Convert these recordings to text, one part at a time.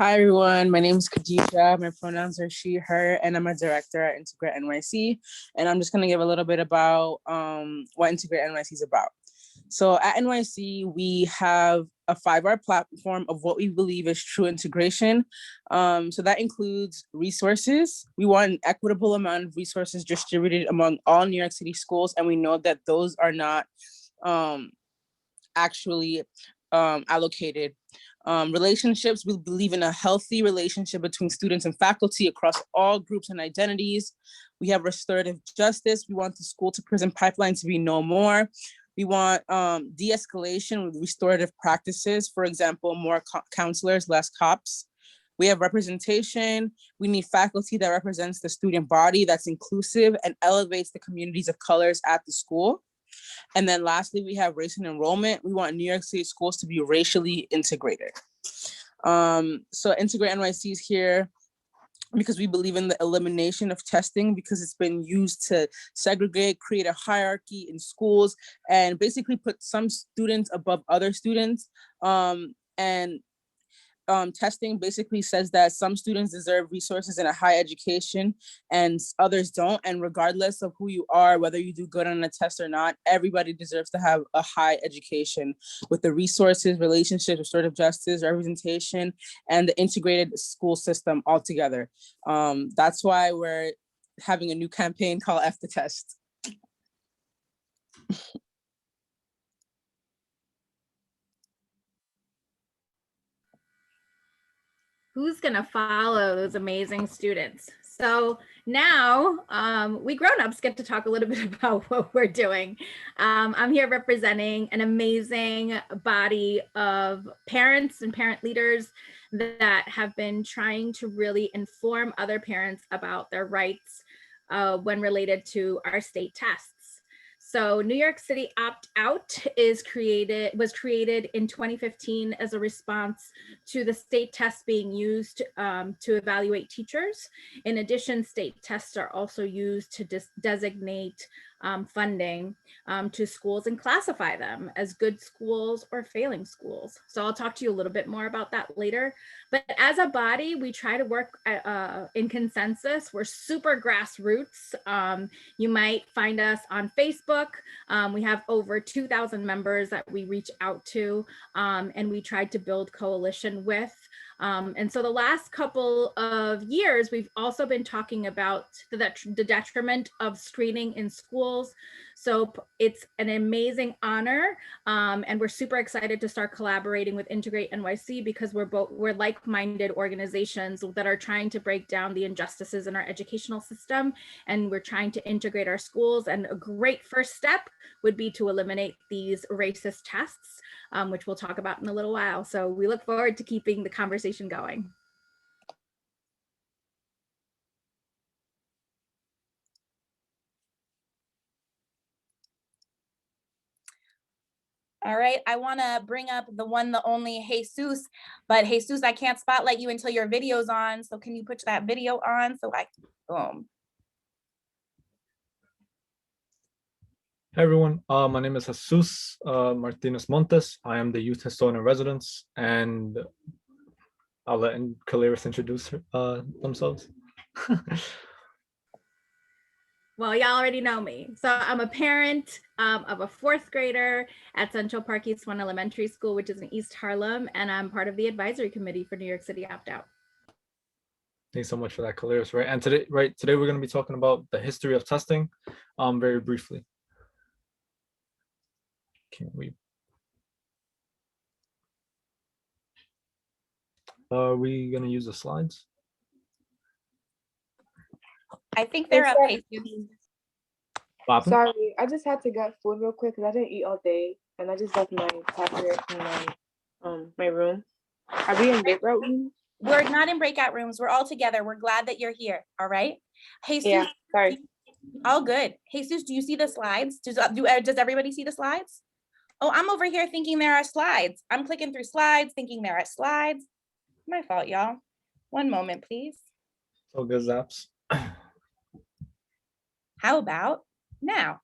Hi, everyone. My name is Khadija. My pronouns are she, her, and I'm a director at Integrate NYC. And I'm just going to give a little bit about what Integrate NYC is about. So at NYC, we have a 5R platform of what we believe is true integration. So that includes resources. We want an equitable amount of resources distributed among all New York City schools. And we know that those are not actually allocated. Relationships, we believe in a healthy relationship between students and faculty across all groups and identities. We have restorative justice. We want the school to prison pipeline to be no more. We want de-escalation with restorative practices. For example, more counselors, less cops. We have representation. We need faculty that represents the student body, that's inclusive and elevates the communities of colors at the school. And then lastly, we have race and enrollment. We want New York City schools to be racially integrated. So Integrate NYC is here because we believe in the elimination of testing, because it's been used to segregate, create a hierarchy in schools, and basically put some students above other students. Testing basically says that some students deserve resources and a high education and others don't. And regardless of who you are, whether you do good on a test or not, everybody deserves to have a high education with the resources, relationships, restorative justice, representation, and the integrated school system all together. That's why we're having a new campaign called F the Test. Who's gonna follow those amazing students? So now we grown-ups get to talk a little bit about what we're doing. I'm here representing an amazing body of parents and parent leaders that have been trying to really inform other parents about their rights when related to our state tests. So New York City Opt-Out was created in 2015 as a response to the state tests being used to evaluate teachers. In addition, state tests are also used to designate funding to schools and classify them as good schools or failing schools. So I'll talk to you a little bit more about that later. But as a body, we try to work in consensus. We're super grassroots. You might find us on Facebook. We have over 2,000 members that we reach out to, and we tried to build coalition with. And so the last couple of years, we've also been talking about the detriment of screening in schools. So it's an amazing honor. And we're super excited to start collaborating with Integrate NYC because we're like-minded organizations that are trying to break down the injustices in our educational system. And we're trying to integrate our schools. And a great first step would be to eliminate these racist tests, which we'll talk about in a little while. So we look forward to keeping the conversation going. All right, I want to bring up the one, the only Jesus, but Jesus, I can't spotlight you until your video's on. So can you put that video on so I can, boom. Hey everyone, my name is Jesus Martinez Montes. I am the youth historian in residence, and I'll let Caleris introduce themselves. Well, y'all already know me. So I'm a parent of a 4th grader at Central Park East 1 Elementary School, which is in East Harlem, and I'm part of the advisory committee for New York City Opt-Out. Thanks so much for that, Caleris. Right, and today we're going to be talking about the history of testing, very briefly. Can we? Are we going to use the slides? I think they're up. Sorry, I just had to get food real quick because I didn't eat all day, and I just left my tablet in my room. Are we in breakout rooms? We're not in breakout rooms. We're all together. We're glad that you're here. All right. Jesus, yeah, sorry. All good. Jesus, do you see the slides? Does everybody see the slides? Oh, I'm over here thinking there are slides. I'm clicking through slides, thinking there are slides. My fault, y'all. One moment, please. So good, Zaps. How about now?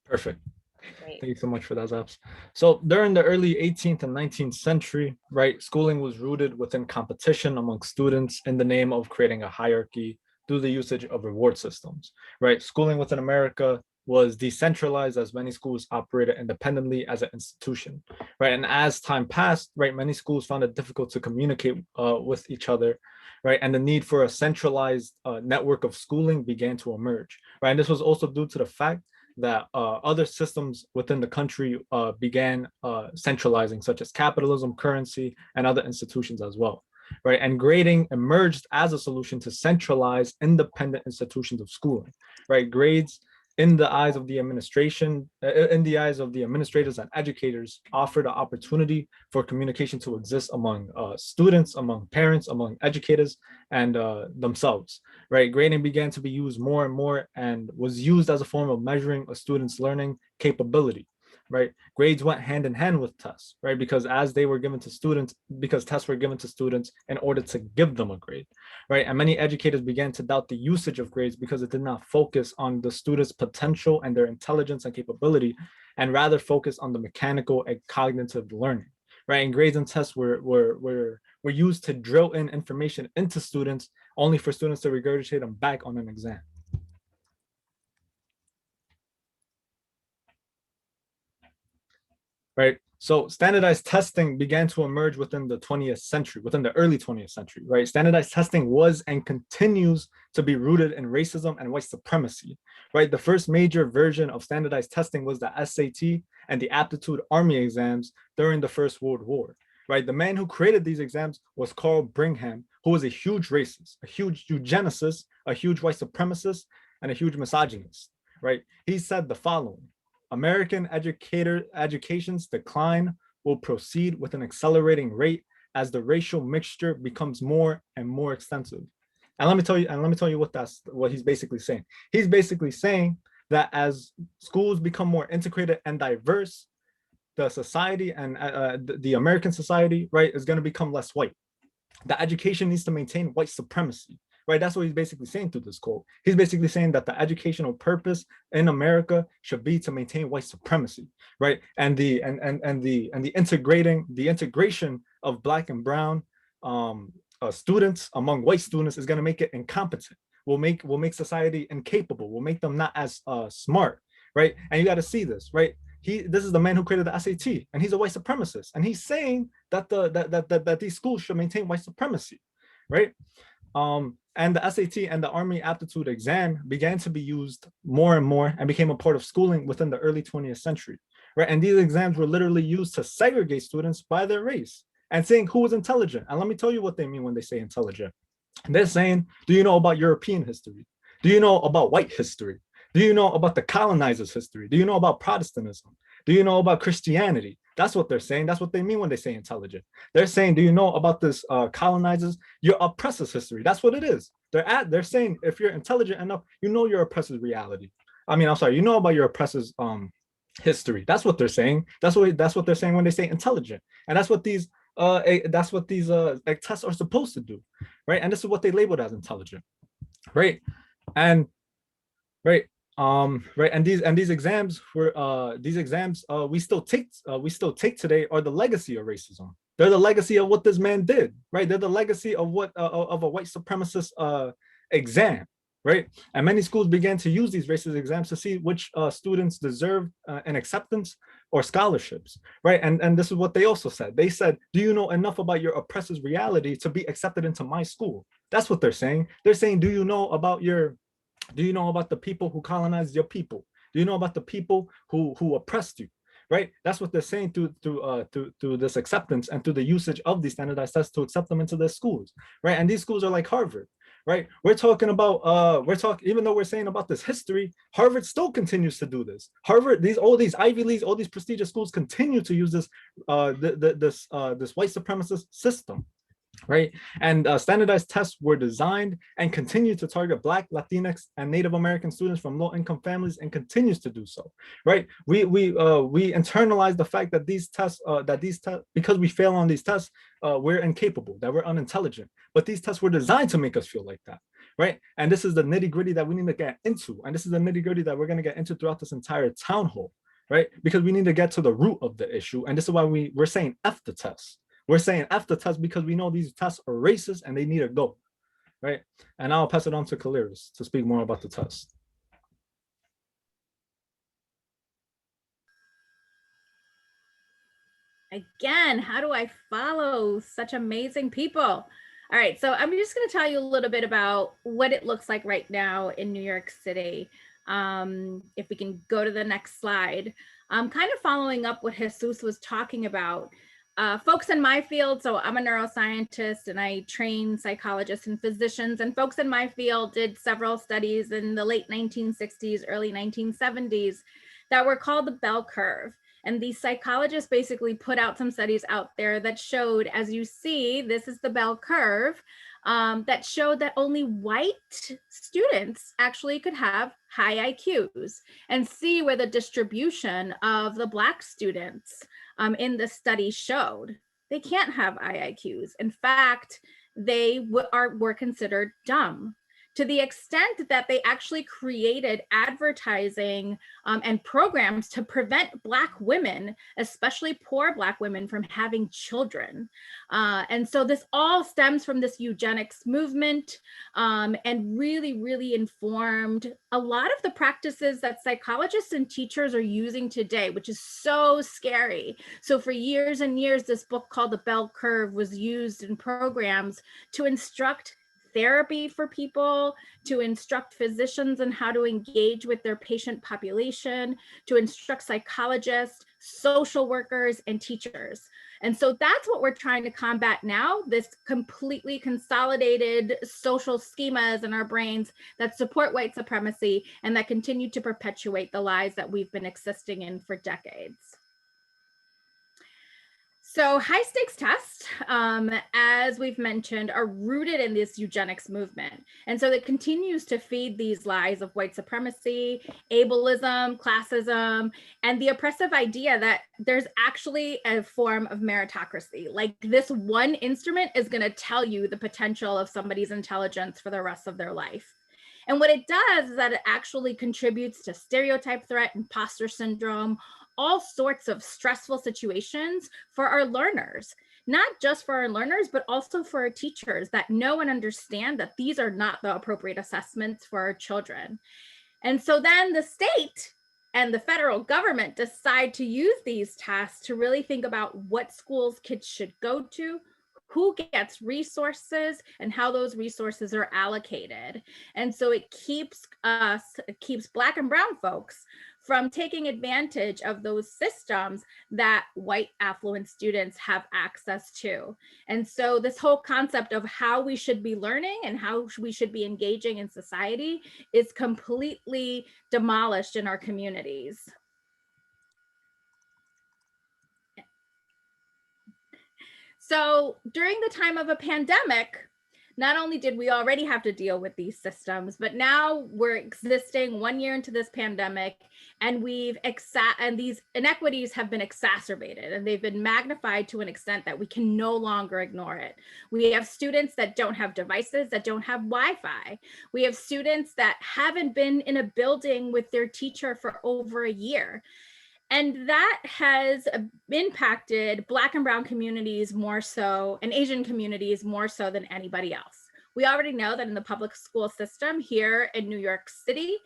Perfect. Great. Thank you so much for that, Zaps. So during the early 18th and 19th century, right, schooling was rooted within competition among students in the name of creating a hierarchy through the usage of reward systems, right? Schooling within America was decentralized as many schools operated independently as an institution, right? And as time passed, right, many schools found it difficult to communicate with each other, right? And the need for a centralized network of schooling began to emerge, right? And this was also due to the fact that other systems within the country began centralizing, such as capitalism, currency, and other institutions as well, right? And grading emerged as a solution to centralize independent institutions of schooling, right? Grades in the eyes of the administration, in the eyes of the administrators and educators, offered an opportunity for communication to exist among students, among parents, among educators, and themselves, right? Grading began to be used more and more and was used as a form of measuring a student's learning capability, right? Grades went hand in hand with tests, right? Because as they were given to students, because tests were given to students in order to give them a grade, right? And many educators began to doubt the usage of grades because it did not focus on the students' potential and their intelligence and capability, and rather focus on the mechanical and cognitive learning, right? And grades and tests were used to drill in information into students, only for students to regurgitate them back on an exam. Right. So standardized testing began to emerge within the 20th century, within the early 20th century, right? Standardized testing was and continues to be rooted in racism and white supremacy, right? The first major version of standardized testing was the SAT and the Aptitude Army exams during the First World War, right? The man who created these exams was Carl Brigham, who was a huge racist, a huge eugenicist, a huge white supremacist, and a huge misogynist, right? He said the following: American education's decline will proceed with an accelerating rate as the racial mixture becomes more and more extensive. And let me tell you what he's basically saying. He's basically saying that as schools become more integrated and diverse, the society and the American society, right, is going to become less white. The education needs to maintain white supremacy, right? That's what he's basically saying through this quote. He's basically saying that the educational purpose in America should be to maintain white supremacy, right? And the integration of Black and brown students among white students is going to make it incompetent. Will make society incapable. Will make them not as smart, right? And you got to see this, right? This is the man who created the SAT, and he's a white supremacist, and he's saying that that these schools should maintain white supremacy, right? And the SAT and the Army Aptitude exam began to be used more and more and became a part of schooling within the early 20th century, right? And these exams were literally used to segregate students by their race and saying who was intelligent. And let me tell you what they mean when they say intelligent. They're saying, do you know about European history? Do you know about white history? Do you know about the colonizers' history? Do you know about Protestantism? Do you know about Christianity? That's what they're saying. That's what they mean when they say intelligent. They're saying, do you know about this colonizers, your oppressors' history? That's what it is. They're saying if you're intelligent enough, you know your oppressor's reality. I mean, I'm sorry, you know about your oppressor's history. That's what they're saying. That's what they're saying when they say intelligent. And that's what these tests are supposed to do, right? And this is what they labeled as intelligent, right? And right. Right, and these exams were we still take today are the legacy of racism. They're the legacy of what this man did, right? They're the legacy of what of a white supremacist exam, right? And many schools began to use these racist exams to see which students deserve an acceptance or scholarships, right? And this is what they also said. They said, do you know enough about your oppressor's reality to be accepted into my school? That's what they're saying. They're saying, do you know about the people who colonized your people? Do you know about the people who oppressed you? Right? That's what they're saying through this acceptance and through the usage of these standardized tests to accept them into their schools, right? And these schools are like Harvard, right? We're talking about even though we're saying about this history, Harvard still continues to do this. Harvard, all these Ivy Leagues, all these prestigious schools continue to use this this white supremacist system. Right, and standardized tests were designed and continue to target Black, Latinx, and Native American students from low-income families, and continues to do so. Right, we internalize the fact that these tests, because we fail on these tests, we're incapable, that we're unintelligent. But these tests were designed to make us feel like that. Right, and this is the nitty-gritty that we need to get into, and this is the nitty-gritty that we're going to get into throughout this entire town hall. right? Because we need to get to the root of the issue. And this is why we're saying F the test. We're saying F the test because we know these tests are racist and they need to go, right? And I'll pass it on to Kaliris to speak more about the test. Again, how do I follow such amazing people? All right, so I'm just going to tell you a little bit about what it looks like right now in New York City. If we can go to the next slide. Kind of following up what Jesus was talking about. Folks in my field, so I'm a neuroscientist and I train psychologists and physicians, and folks in my field did several studies in the late 1960s, early 1970s that were called the bell curve. And these psychologists basically put out some studies out there that showed, as you see, this is the bell curve, that showed that only white students actually could have high IQs, and see where the distribution of the Black students in the study showed. They can't have high IQs. In fact, they were considered dumb, to the extent that they actually created advertising and programs to prevent Black women, especially poor Black women, from having children. And so this all stems from this eugenics movement, and really informed a lot of the practices that psychologists and teachers are using today, which is so scary. So for years and years, this book called The Bell Curve was used in programs to instruct therapy for people, to instruct physicians on how to engage with their patient population, to instruct psychologists, social workers, and teachers. And so that's what we're trying to combat now, this completely consolidated social schemas in our brains that support white supremacy and that continue to perpetuate the lies that we've been existing in for decades. So high stakes tests, as we've mentioned, are rooted in this eugenics movement. And so it continues to feed these lies of white supremacy, ableism, classism, and the oppressive idea that there's actually a form of meritocracy. Like this one instrument is going to tell you the potential of somebody's intelligence for the rest of their life. And what it does is that it actually contributes to stereotype threat, imposter syndrome, all sorts of stressful situations for our learners, not just for our learners, but also for our teachers that know and understand that these are not the appropriate assessments for our children. And so then the state and the federal government decide to use these tests to really think about what schools kids should go to, who gets resources, and how those resources are allocated. And so it keeps Black and brown folks from taking advantage of those systems that white affluent students have access to. And so this whole concept of how we should be learning and how we should be engaging in society is completely demolished in our communities. So during the time of a pandemic, not only did we already have to deal with these systems, but now we're existing 1 year into this pandemic, and these inequities have been exacerbated, and they've been magnified to an extent that we can no longer ignore it. We have students that don't have devices, that don't have Wi-Fi. We have students that haven't been in a building with their teacher for over a year. And that has impacted Black and brown communities more so, and Asian communities more so than anybody else. We already know that in the public school system here in New York City,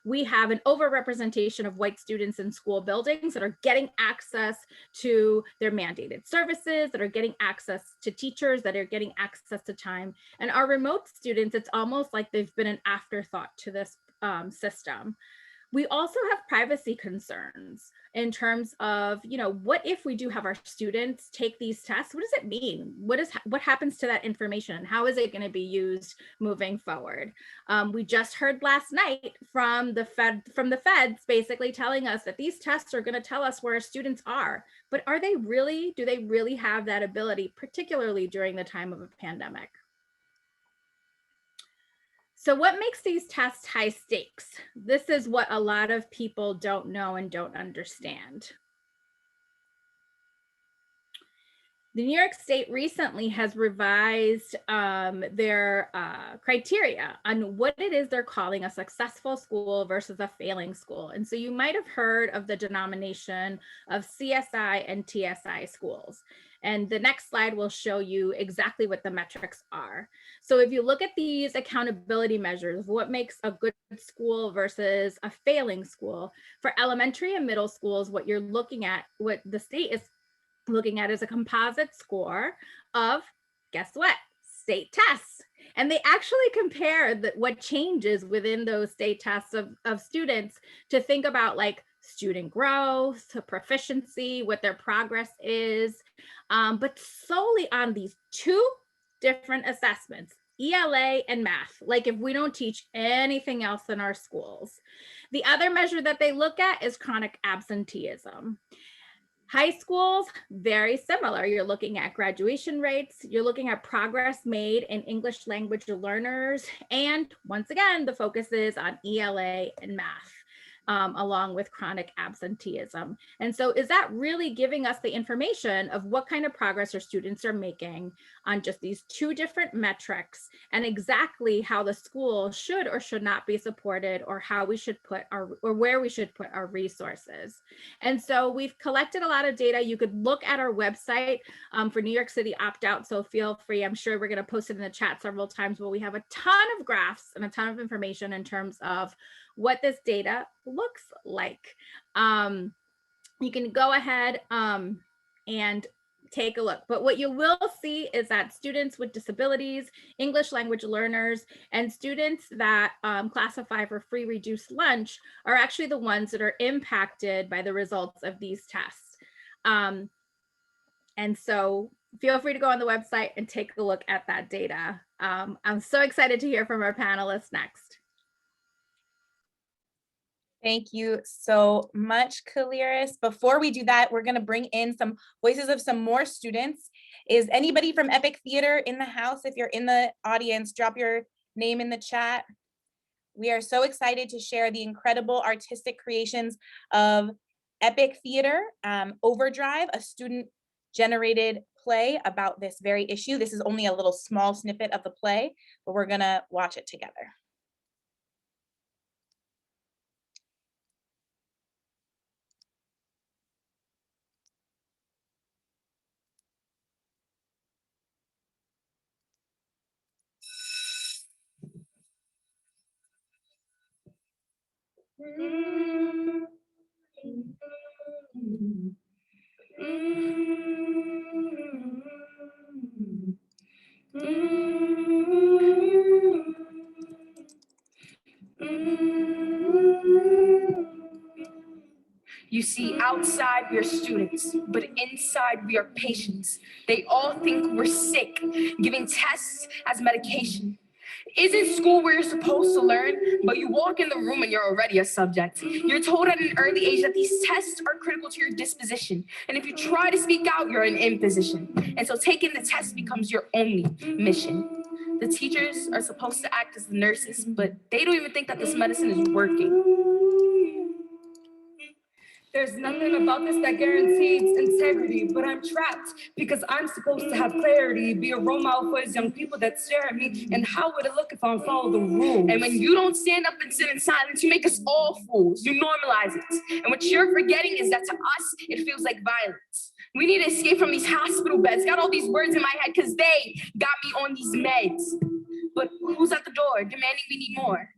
we have an overrepresentation of white students in school buildings that are getting access to their mandated services, that are getting access to teachers, that are getting access to time. And our remote students, it's almost like they've been an afterthought to this system. We also have privacy concerns in terms of, what if we do have our students take these tests? What does it mean? What happens to that information, and how is it going to be used moving forward? We just heard last night from the feds basically telling us that these tests are going to tell us where our students are, but do they really have that ability, particularly during the time of a pandemic? So what makes these tests high stakes? This is what a lot of people don't know and don't understand. The New York State recently has revised their criteria on what it is they're calling a successful school versus a failing school. And so you might have heard of the denomination of CSI and TSI schools. And the next slide will show you exactly what the metrics are. So if you look at these accountability measures, what makes a good school versus a failing school, for elementary and middle schools, what you're looking at, what the state is looking at is a composite score of, guess what, state tests. And they actually compare what changes within those state tests of students to think about like student growth, to proficiency, what their progress is, but solely on these two different assessments, ELA and math, like if we don't teach anything else in our schools. The other measure that they look at is chronic absenteeism. High schools, very similar. You're looking at graduation rates, you're looking at progress made in English language learners, and once again, the focus is on ELA and math. Along with chronic absenteeism. And so is that really giving us the information of what kind of progress our students are making on just these two different metrics and exactly how the school should or should not be supported, or how we should put or where we should put our resources. And so we've collected a lot of data. You could look at our website for New York City opt-out. So feel free, I'm sure we're going to post it in the chat several times, but we have a ton of graphs and a ton of information in terms of what this data looks like. You can go ahead and take a look. But what you will see is that students with disabilities, English language learners, and students that classify for free reduced lunch are actually the ones that are impacted by the results of these tests. And so feel free to go on the website and take a look at that data. I'm so excited to hear from our panelists next. Thank you so much, Kaliris. Before we do that, we're going to bring in some voices of some more students. Is anybody from Epic Theater in the house? If you're in the audience, drop your name in the chat. We are so excited to share the incredible artistic creations of Epic Theater, Overdrive, a student-generated play about this very issue. This is only a little small snippet of the play, but we're going to watch it together. You see, outside we are students, but inside we are patients. They all think we're sick, giving tests as medication. Isn't school where you're supposed to learn, but you walk in the room and you're already a subject. You're told at an early age that these tests are critical to your disposition. And if you try to speak out, you're in imposition. And so taking the test becomes your only mission. The teachers are supposed to act as the nurses, but they don't even think that this medicine is working. There's nothing about this that guarantees integrity, but I'm trapped because I'm supposed to have clarity, be a role model for these young people that stare at me, and how would it look if I don't follow the rules? And when you don't stand up and sit in silence, you make us all fools. You normalize it. And what you're forgetting is that to us, it feels like violence. We need to escape from these hospital beds. Got all these words in my head because they got me on these meds. But who's at the door demanding we need more?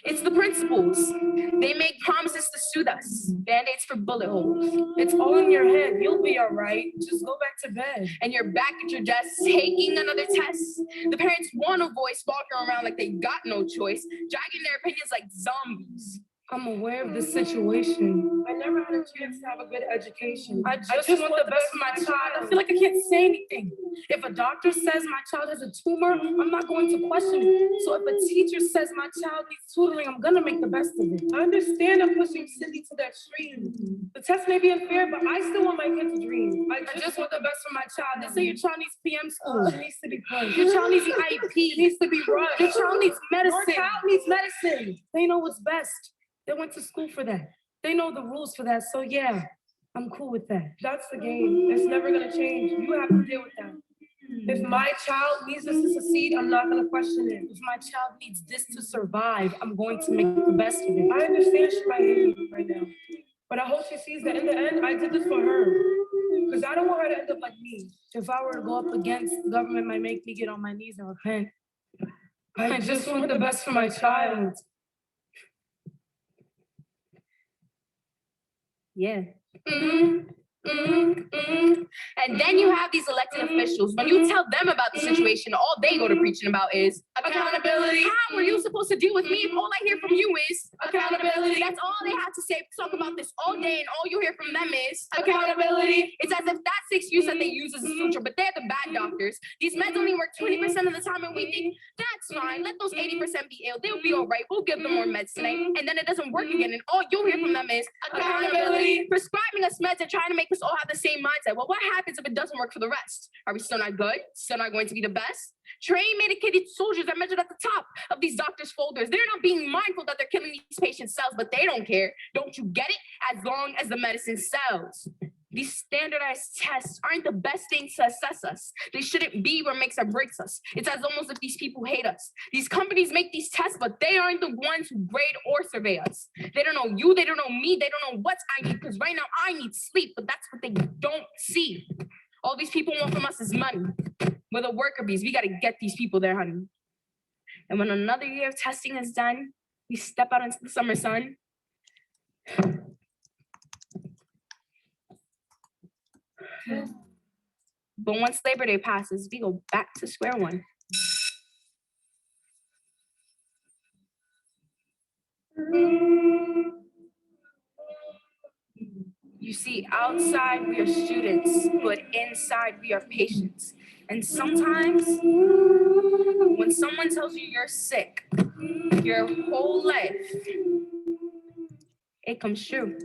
It's the principals. They make promises to soothe us, band-aids for bullet holes. It's all in your head. You'll be all right. Just go back to bed. And you're back at your desk taking another test. The parents want a voice walking around like they got no choice, dragging their opinions like zombies. I'm aware of this situation. I never had a chance to have a good education. I just want the best for my child. I feel like I can't say anything. If a doctor says my child has a tumor, I'm not going to question it. So if a teacher says my child needs tutoring, I'm gonna make the best of it. I understand I'm pushing Cindy to that extreme. The test may be unfair, but I still want my kid to dream. I just want the best for my child. They say your child needs PM school. It needs to be pushed. Your child needs an IEP. It needs to be rushed. Your child needs medicine. Your child needs medicine. They know what's best. They went to school for that. They know the rules for that. So yeah, I'm cool with that. That's the game. It's never gonna change. You have to deal with that. If my child needs this to succeed, I'm not gonna question it. If my child needs this to survive, I'm going to make the best of it. I understand she might hate me right now, but I hope she sees that in the end, I did this for her. Because I don't want her to end up like me. If I were to go up against the government, might make me get on my knees and repent. I just want the best for my child. Yeah. And then you have these elected officials. When you tell them about the situation, all they go to preaching about is accountability. How are you supposed to deal with me if all I hear from you is accountability? That's all they have to say. Talk about this all day, and all you hear from them is accountability. It's as if that's the excuse that they use as a suture, but they're the bad doctors. These meds only work 20% of the time, and we think that's fine. Let those 80% be ill. They'll be all right. We'll give them more meds tonight, and then it doesn't work again, and all you'll hear from them is accountability. Prescribing us meds and trying to make us all have the same mindset. Well, what happens if it doesn't work for the rest? Are we still not good? Still not going to be the best? Trained, medicated soldiers are measured at the top of these doctors' folders. They're not being mindful that they're killing these patients' cells, but they don't care. Don't you get it? As long as the medicine sells. These standardized tests aren't the best thing to assess us. They shouldn't be what makes or breaks us. It's as almost if these people hate us. These companies make these tests, but they aren't the ones who grade or survey us. They don't know you, they don't know me, they don't know what I need, because right now I need sleep, but that's what they don't see. All these people want from us is money. We're the worker bees. We got to get these people there, honey. And when another year of testing is done, we step out into the summer sun. But once Labor Day passes, we go back to square one. You see, outside we are students, but inside we are patients. And sometimes when someone tells you you're sick, your whole life, it comes true.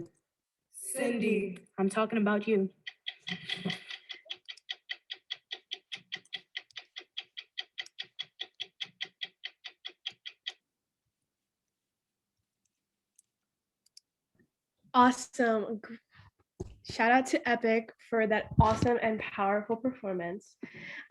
Cindy. I'm talking about you. Awesome. Shout out to Epic for that awesome and powerful performance.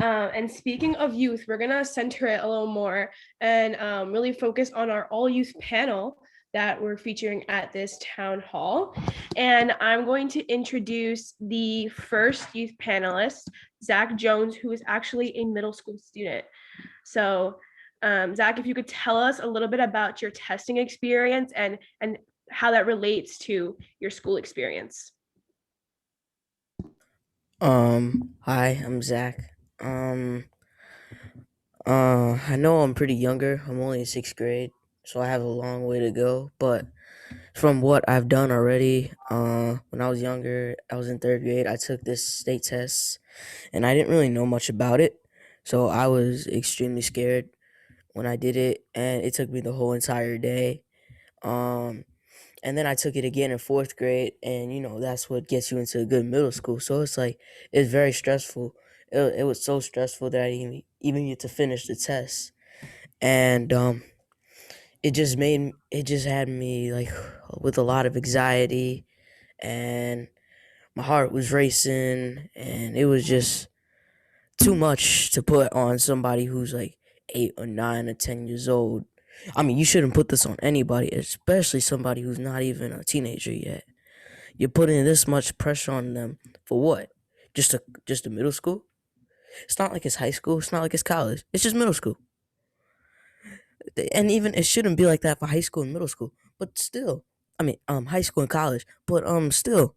And speaking of youth, we're gonna center it a little more and really focus on our all youth panel that we're featuring at this town hall. And I'm going to introduce the first youth panelist, Zach Jones, who is actually a middle school student. So Zach, if you could tell us a little bit about your testing experience and how that relates to your school experience. Hi, I'm Zach. I know I'm pretty younger. I'm only in 6th grade, so I have a long way to go. But from what I've done already, when I was younger, I was in 3rd grade. I took this state test, and I didn't really know much about it, so I was extremely scared when I did it, and it took me the whole entire day. And then I took it again in 4th grade, and that's what gets you into a good middle school. So it's like it's very stressful. It was so stressful that I didn't even get to finish the test, and it just had me like with a lot of anxiety, and my heart was racing, and it was just too much to put on somebody who's like 8 or 9 or 10 years old. I mean, you shouldn't put this on anybody, especially somebody who's not even a teenager yet. You're putting this much pressure on them for what? Just a middle school? It's not like it's high school. It's not like it's college. It's just middle school. And even it shouldn't be like that for high school and middle school. But still, I mean, high school and college. But still,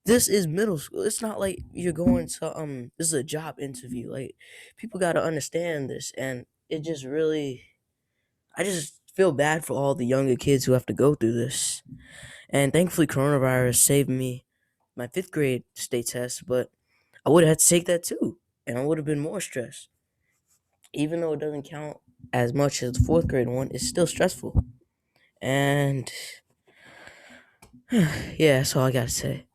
this is middle school. It's not like you're going to this is a job interview. Like, people got to understand this, and it just really. I just feel bad for all the younger kids who have to go through this. And thankfully, coronavirus saved me my 5th grade state test, but I would have had to take that too. And I would have been more stressed. Even though it doesn't count as much as the 4th grade one, it's still stressful. And yeah, that's all I got to say.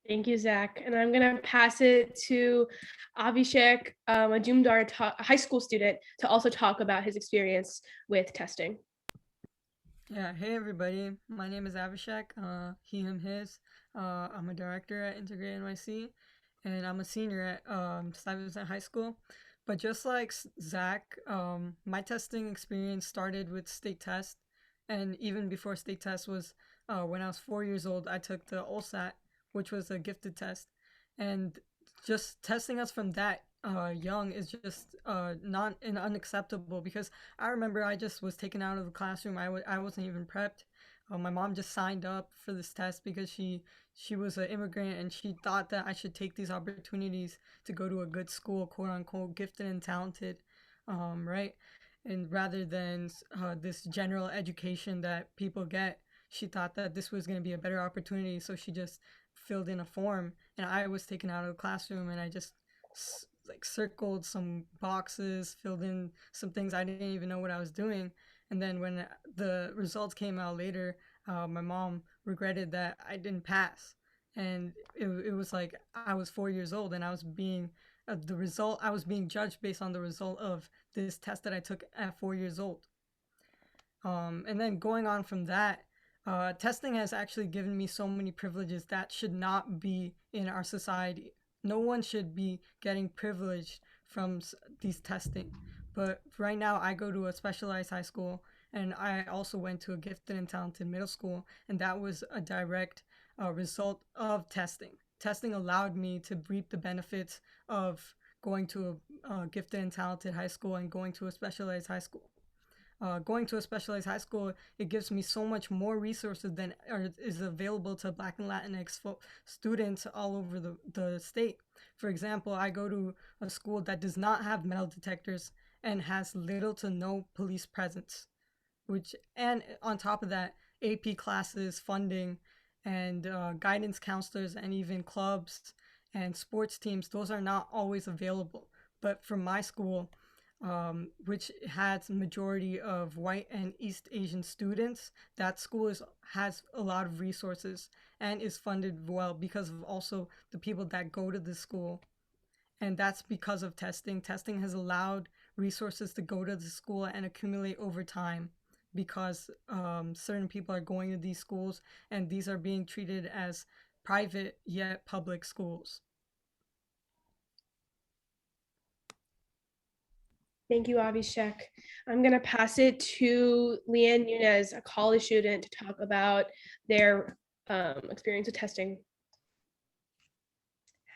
Thank you, Zach. And I'm going to pass it to Abhishek Majumdar, a high school student, to also talk about his experience with testing. Yeah, hey everybody. My name is Abhishek. He, him, his. I'm a director at Integrate NYC, and I'm a senior at Stuyvesant High School. But just like Zach, my testing experience started with state test, and even before state test was when I was 4 years old, I took the OLSAT, which was a gifted test, and just testing us from that young is just not and unacceptable because I remember I just was taken out of the classroom. I wasn't even prepped. My mom just signed up for this test because she was an immigrant and she thought that I should take these opportunities to go to a good school, quote unquote, gifted and talented, right? And rather than this general education that people get, she thought that this was going to be a better opportunity. So she just filled in a form, and I was taken out of the classroom, and I just like circled some boxes, filled in some things I didn't even know what I was doing. And then when the results came out later, my mom regretted that I didn't pass. And it was like I was 4 years old and I was being I was being judged based on the result of this test that I took at 4 years old. And then going on from that, testing has actually given me so many privileges that should not be in our society. No one should be getting privileged from these testing. But right now, I go to a specialized high school, and I also went to a gifted and talented middle school, and that was a direct result of testing. Testing allowed me to reap the benefits of going to a gifted and talented high school and going to a specialized high school. Going to a specialized high school, it gives me so much more resources than is available to Black and Latinx students all over the state. For example, I go to a school that does not have metal detectors and has little to no police presence, and on top of that, AP classes, funding, and guidance counselors, and even clubs and sports teams, those are not always available. But for my school, which has majority of white and East Asian students, that school has a lot of resources and is funded well because of also the people that go to the school. And that's because of testing. Testing has allowed resources to go to the school and accumulate over time because certain people are going to these schools and these are being treated as private yet public schools. Thank you, Abhishek. I'm going to pass it to Leanne Nunez, a college student, to talk about their experience with testing.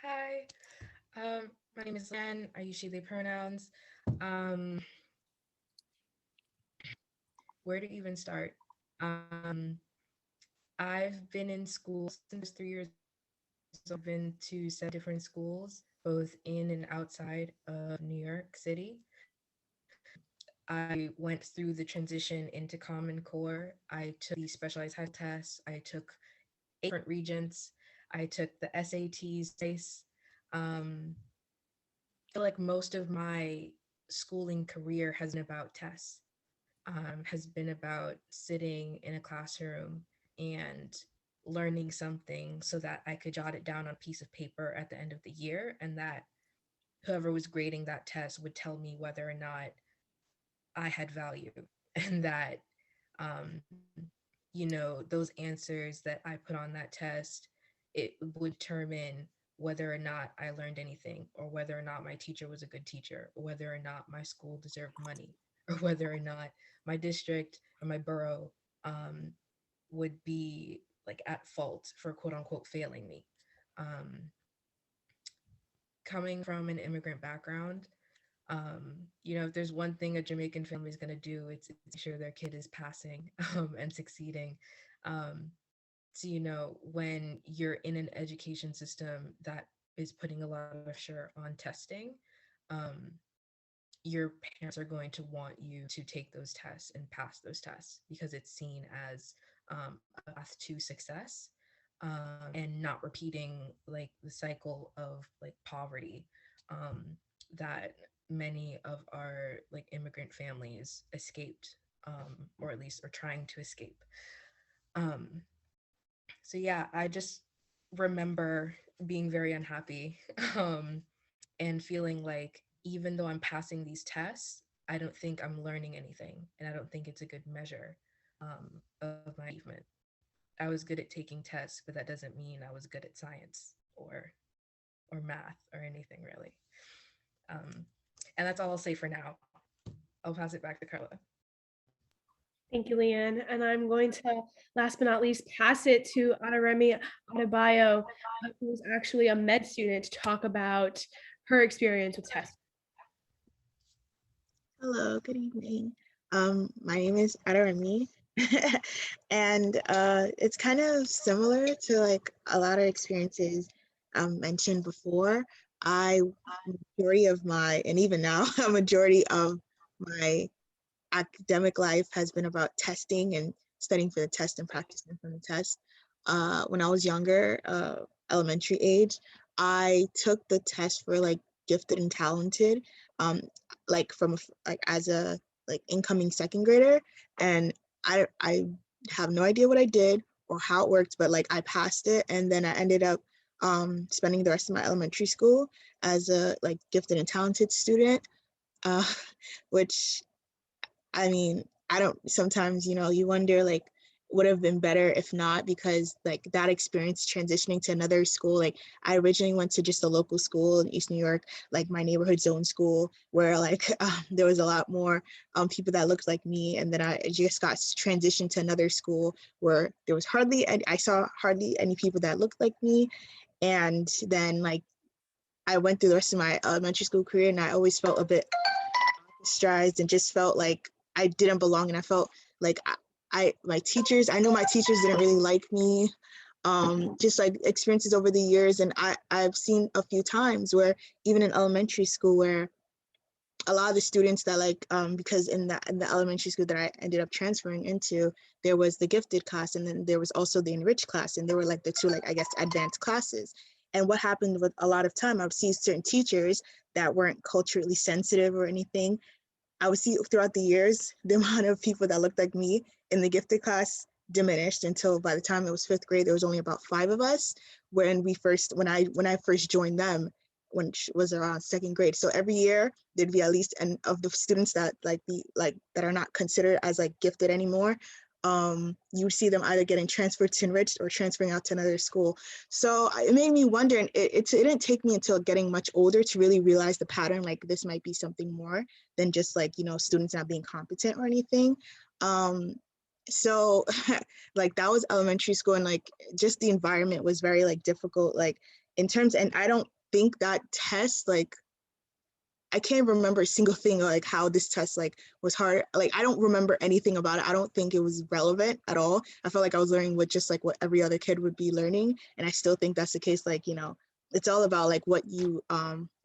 Hi, my name is Leanne. I use she, they pronouns. Where to even start? I've been in school since 3 years. I've been to 7 different schools, both in and outside of New York City. I went through the transition into Common Core. I took the specialized high tests. I took 8 different regents. I took the SATs. I feel like most of my schooling career has been about tests, has been about sitting in a classroom and learning something so that I could jot it down on a piece of paper at the end of the year, and that whoever was grading that test would tell me whether or not I had value, and that, those answers that I put on that test, it would determine whether or not I learned anything, or whether or not my teacher was a good teacher, or whether or not my school deserved money, or whether or not my district or my borough would be like at fault for quote unquote failing me. Coming from an immigrant background, if there's one thing a Jamaican family is going to do, it's make sure their kid is passing and succeeding. So, when you're in an education system that is putting a lot of pressure on testing, your parents are going to want you to take those tests and pass those tests because it's seen as a path to success, and not repeating like the cycle of like poverty that many of our like immigrant families escaped, or at least are trying to escape. So yeah, I just remember being very unhappy and feeling like even though I'm passing these tests, I don't think I'm learning anything, and I don't think it's a good measure. of my achievement. I was good at taking tests, but that doesn't mean I was good at science or math or anything really. And that's all I'll say for now. I'll pass it back to Carla. Thank you, Leanne. And I'm going to, last but not least, pass it to Adaremi Adebayo, who's actually a med student, to talk about her experience with tests. Hello, good evening. My name is Adaremi, and it's kind of similar to like a lot of experiences mentioned before. Majority of my, and even now, a majority of my academic life has been about testing and studying for the test and practicing for the test. When I was younger, elementary age, I took the test for like gifted and talented, like as a like incoming second grader, and I have no idea what I did or how it worked, but like I passed it, and then I ended up spending the rest of my elementary school as a like gifted and talented student, which I mean, I don't, sometimes, you know, you wonder like, would have been better if not, because like that experience transitioning to another school, like I originally went to just a local school in East New York, like my neighborhood zone school, where like there was a lot more people that looked like me. And then I just got transitioned to another school where there was I saw hardly any people that looked like me. And then like, I went through the rest of my elementary school career, and I always felt a bit ostracized and just felt like I didn't belong. And I felt like I know my teachers didn't really like me. Just like experiences over the years. And I've seen a few times where even in elementary school, where a lot of the students that like, because in the elementary school that I ended up transferring into, there was the gifted class, and then there was also the enriched class, and there were like the two, like, I guess, advanced classes. And what happened with a lot of time, I would see certain teachers that weren't culturally sensitive or anything. I would see throughout the years, the amount of people that looked like me in the gifted class diminished until by the time it was 5th grade, there was only about 5 of us when I first joined them, which was around 2nd grade. So every year there'd be at least, and of the students that that are not considered as like gifted anymore, you would see them either getting transferred to enriched or transferring out to another school. So it made me wonder, and it didn't take me until getting much older to really realize the pattern, like this might be something more than just like, you know, students not being competent or anything. So like that was elementary school, and like just the environment was very like difficult, like in terms, and I don't think that test, like I can't remember a single thing like how this test like was hard. Like I don't remember anything about it. I don't think it was relevant at all. I felt like I was learning with just like what every other kid would be learning. And I still think that's the case. Like, you know, it's all about like what you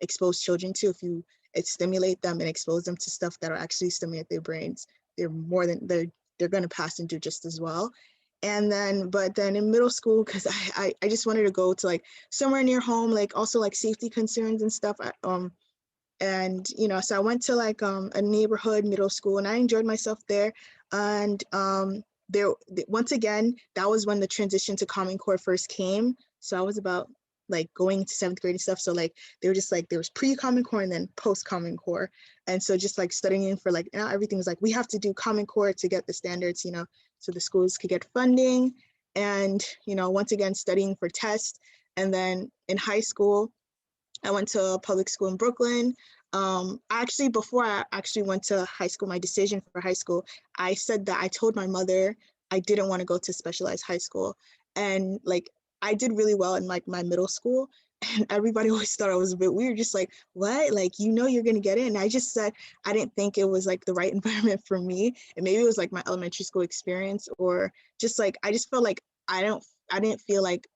expose children to. If you stimulate them and expose them to stuff that'll actually stimulate their brains, they're going to pass and do just as well. And then, but then in middle school, because I just wanted to go to like somewhere near home, like also like safety concerns and stuff. And, you know, so I went to like a neighborhood middle school, and I enjoyed myself there. And once again, that was when the transition to Common Core first came. So I was about like going to 7th grade and stuff. So like, they were just like, there was pre-Common Core and then post-Common Core. And so just like studying for like, now everything was like, we have to do Common Core to get the standards, you know, so the schools could get funding. And, you know, once again, studying for tests. And then in high school, I went to a public school in Brooklyn. Actually, before I actually went to high school, my decision for high school, I said that I told my mother I didn't want to go to specialized high school. And like, I did really well in like my middle school, and everybody always thought I was a bit weird, just like, what? Like, you know, you're going to get in. And I just said, I didn't think it was like the right environment for me. And maybe it was like my elementary school experience, or just like, I just felt like I didn't feel like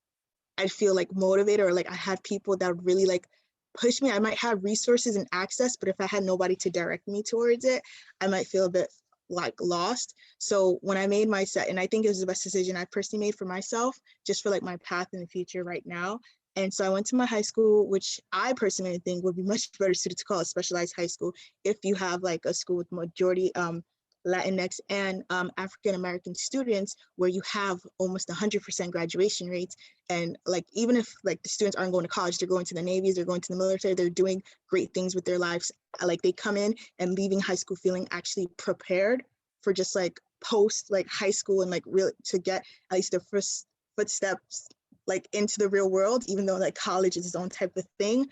I'd feel like motivated, or like I had people that would really like push me. I might have resources and access, but if I had nobody to direct me towards it, I might feel a bit like lost. So when I made my set, and I think it was the best decision I personally made for myself, just for like my path in the future right now. And so I went to my high school, which I personally think would be much better suited to call a specialized high school if you have like a school with majority Latinx and African-American students, where you have almost 100% graduation rates. And like, even if like the students aren't going to college, they're going to the navies, they're going to the military, they're doing great things with their lives. Like they come in and leaving high school feeling actually prepared for just like post like high school and like really to get at least the first footsteps like into the real world, even though like college is its own type of thing.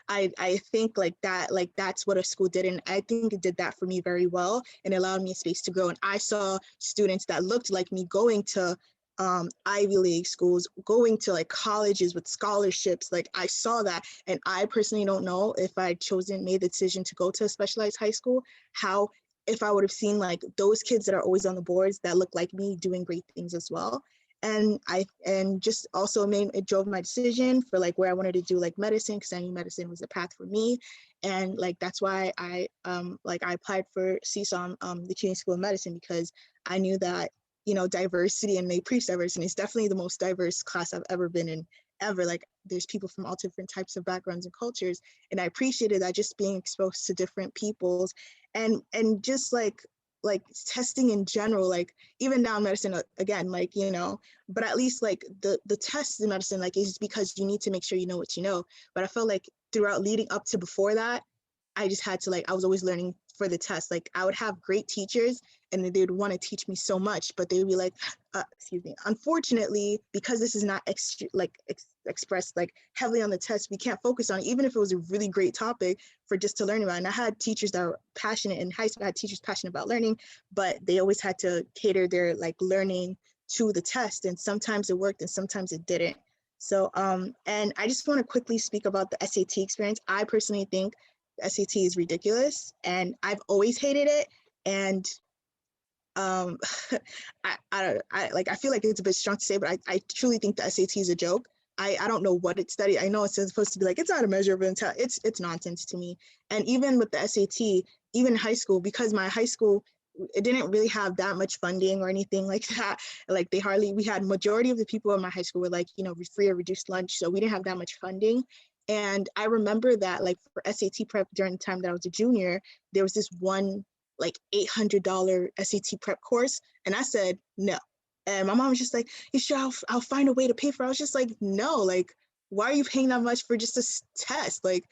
I think like that's what a school did, and I think it did that for me very well and allowed me a space to grow. And I saw students that looked like me going to Ivy League schools, going to like colleges with scholarships. Like I saw that, and I personally don't know if I made the decision to go to a specialized high school, how if I would have seen like those kids that are always on the boards that look like me doing great things as well. And just also it drove my decision for like where I wanted to do like medicine, because I knew medicine was a path for me. And like that's why I applied for CSUN, the CUNY School of Medicine, because I knew that, you know, diversity, and they preach diversity, is definitely the most diverse class I've ever been in ever. Like there's people from all different types of backgrounds and cultures, and I appreciated that, just being exposed to different peoples and just like testing in general, like even now in medicine again, like, you know, but at least like the tests in medicine, like, is because you need to make sure you know what you know. But I felt like throughout leading up to before that, I just had to I was always learning for the test. Like I would have great teachers and they would want to teach me so much, but they would be like, excuse me, unfortunately, because this is not expressed like heavily on the test, we can't focus on it, even if it was a really great topic for just to learn about. And I had teachers that were passionate in high school, I had teachers passionate about learning, but they always had to cater their like learning to the test. And sometimes it worked and sometimes it didn't. So, and I just want to quickly speak about the SAT experience. I personally think SAT is ridiculous, and I've always hated it. And I feel like it's a bit strong to say, but I truly think the SAT is a joke. I don't know what it studied. I know it's supposed to be like, it's not a measure of intelligence. It's nonsense to me. And even with the SAT, even high school, because my high school, it didn't really have that much funding or anything like that. Like we had majority of the people in my high school were like, you know, free or reduced lunch. So we didn't have that much funding. And I remember that like for SAT prep during the time that I was a junior, there was this one like $800 SAT prep course. And I said, no. And my mom was just like, you sure I'll find a way to pay for it? I was just like, no, like, why are you paying that much for just a test? Like,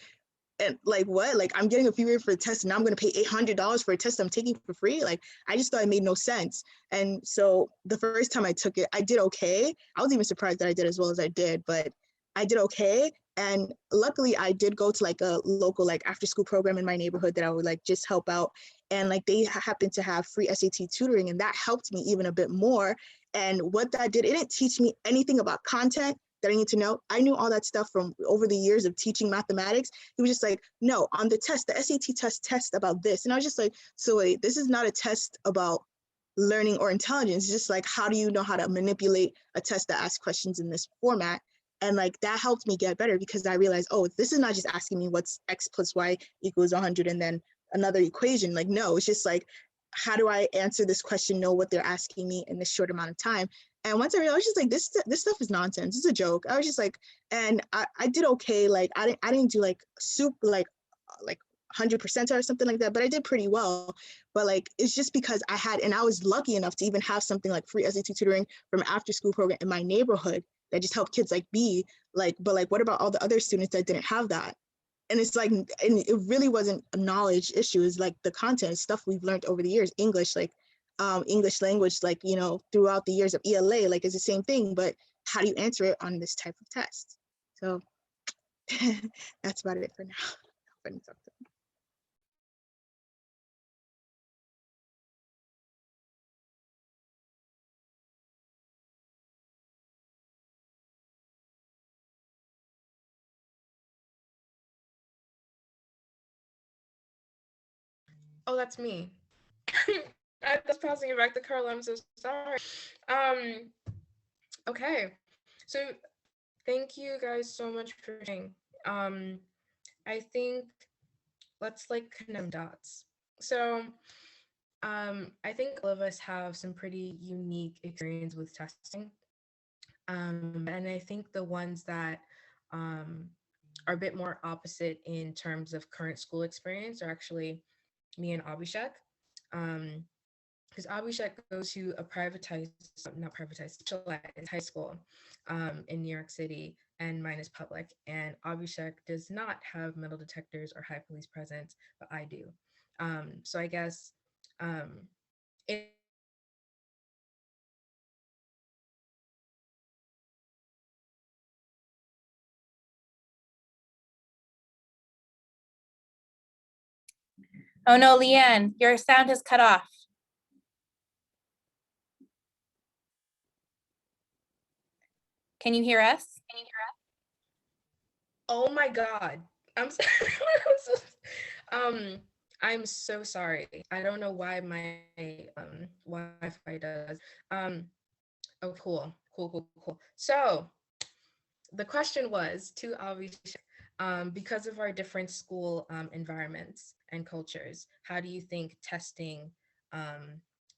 and like, what? Like, I'm getting a free rate for a test and now I'm going to pay $800 for a test I'm taking for free. Like, I just thought it made no sense. And so the first time I took it, I did okay. I was even surprised that I did as well as I did, but I did okay. And luckily I did go to like a local like after school program in my neighborhood that I would like just help out. And like they happened to have free SAT tutoring, and that helped me even a bit more. And what that did, it didn't teach me anything about content that I need to know. I knew all that stuff from over the years of teaching mathematics. It was just like, no, on the test, the SAT test about this. And I was just like, so wait, this is not a test about learning or intelligence. It's just like, how do you know how to manipulate a test that asks questions in this format? And like that helped me get better, because I realized, oh, this is not just asking me what's x plus y equals 100 and then another equation. Like, no, it's just like, how do I answer this question, know what they're asking me in this short amount of time? And once I realized, I was just like, this stuff is nonsense. It's a joke. I was just like, and I did okay. Like I didn't do like super like 100% or something like that, but I did pretty well. But like, it's just because I was lucky enough to even have something like free SAT tutoring from after school program in my neighborhood that just helped kids like me. Like, but like, what about all the other students that didn't have that? And it's like, and it really wasn't a knowledge issue. It's like the content stuff we've learned over the years, English, like English language, like, you know, throughout the years of ELA, like it's the same thing, but how do you answer it on this type of test? So that's about it for now. Oh, that's me. I was passing it back to Carla. I'm so sorry. Okay. So thank you guys so much for sharing. I think let's like connect dots. So I think all of us have some pretty unique experience with testing. And I think the ones that are a bit more opposite in terms of current school experience are actually me and Abhishek. Because Abhishek goes to a specialized high school in New York City, and mine is public. And Abhishek does not have metal detectors or high police presence, but I do. So I guess in Oh no, Leanne, your sound has cut off. Can you hear us? Oh my God. I'm so, I'm so sorry. I don't know why my Wi-Fi does. Oh, cool. So the question was to obviously, because of our different school environments and cultures, how do you think testing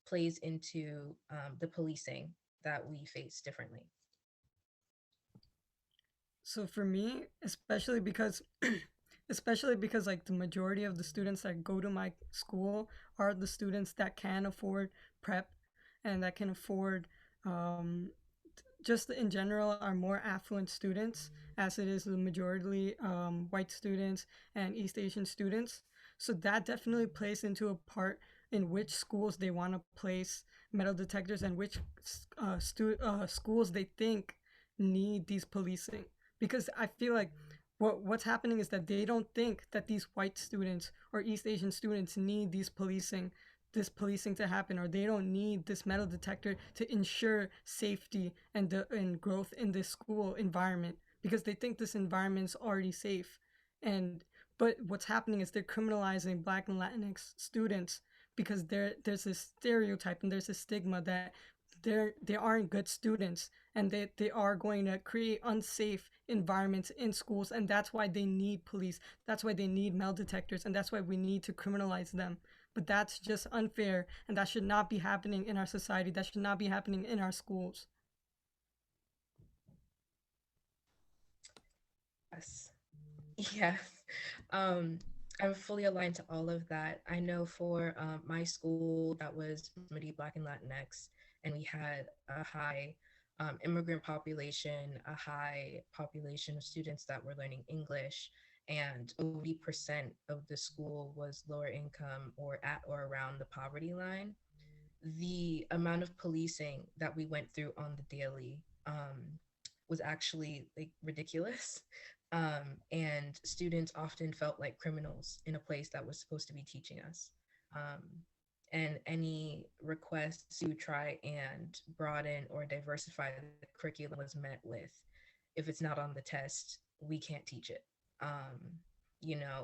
plays into the policing that we face differently? So for me, especially because like the majority of the students that go to my school are the students that can afford prep and that can afford um, just in general are more affluent students, as it is the majority white students and East Asian students. So that definitely plays into a part in which schools they want to place metal detectors and which schools they think need these policing. Because I feel like what's happening is that they don't think that these white students or East Asian students need this policing to happen, or they don't need this metal detector to ensure safety and growth in this school environment, because they think this environment's already safe. And but what's happening is they're criminalizing Black and Latinx students because there's this stereotype and there's a stigma that they aren't good students, and they are going to create unsafe environments in schools, and that's why they need police, that's why they need metal detectors, and that's why we need to criminalize them. But that's just unfair, and that should not be happening in our society. That should not be happening in our schools. Yes. Yes. I'm fully aligned to all of that. I know for my school, that was majority Black and Latinx, and we had a high immigrant population, a high population of students that were learning English, and 80% of the school was lower income or at or around the poverty line. The amount of policing that we went through on the daily was actually like ridiculous. And students often felt like criminals in a place that was supposed to be teaching us. Um, and any requests to try and broaden or diversify the curriculum was met with, if it's not on the test, we can't teach it.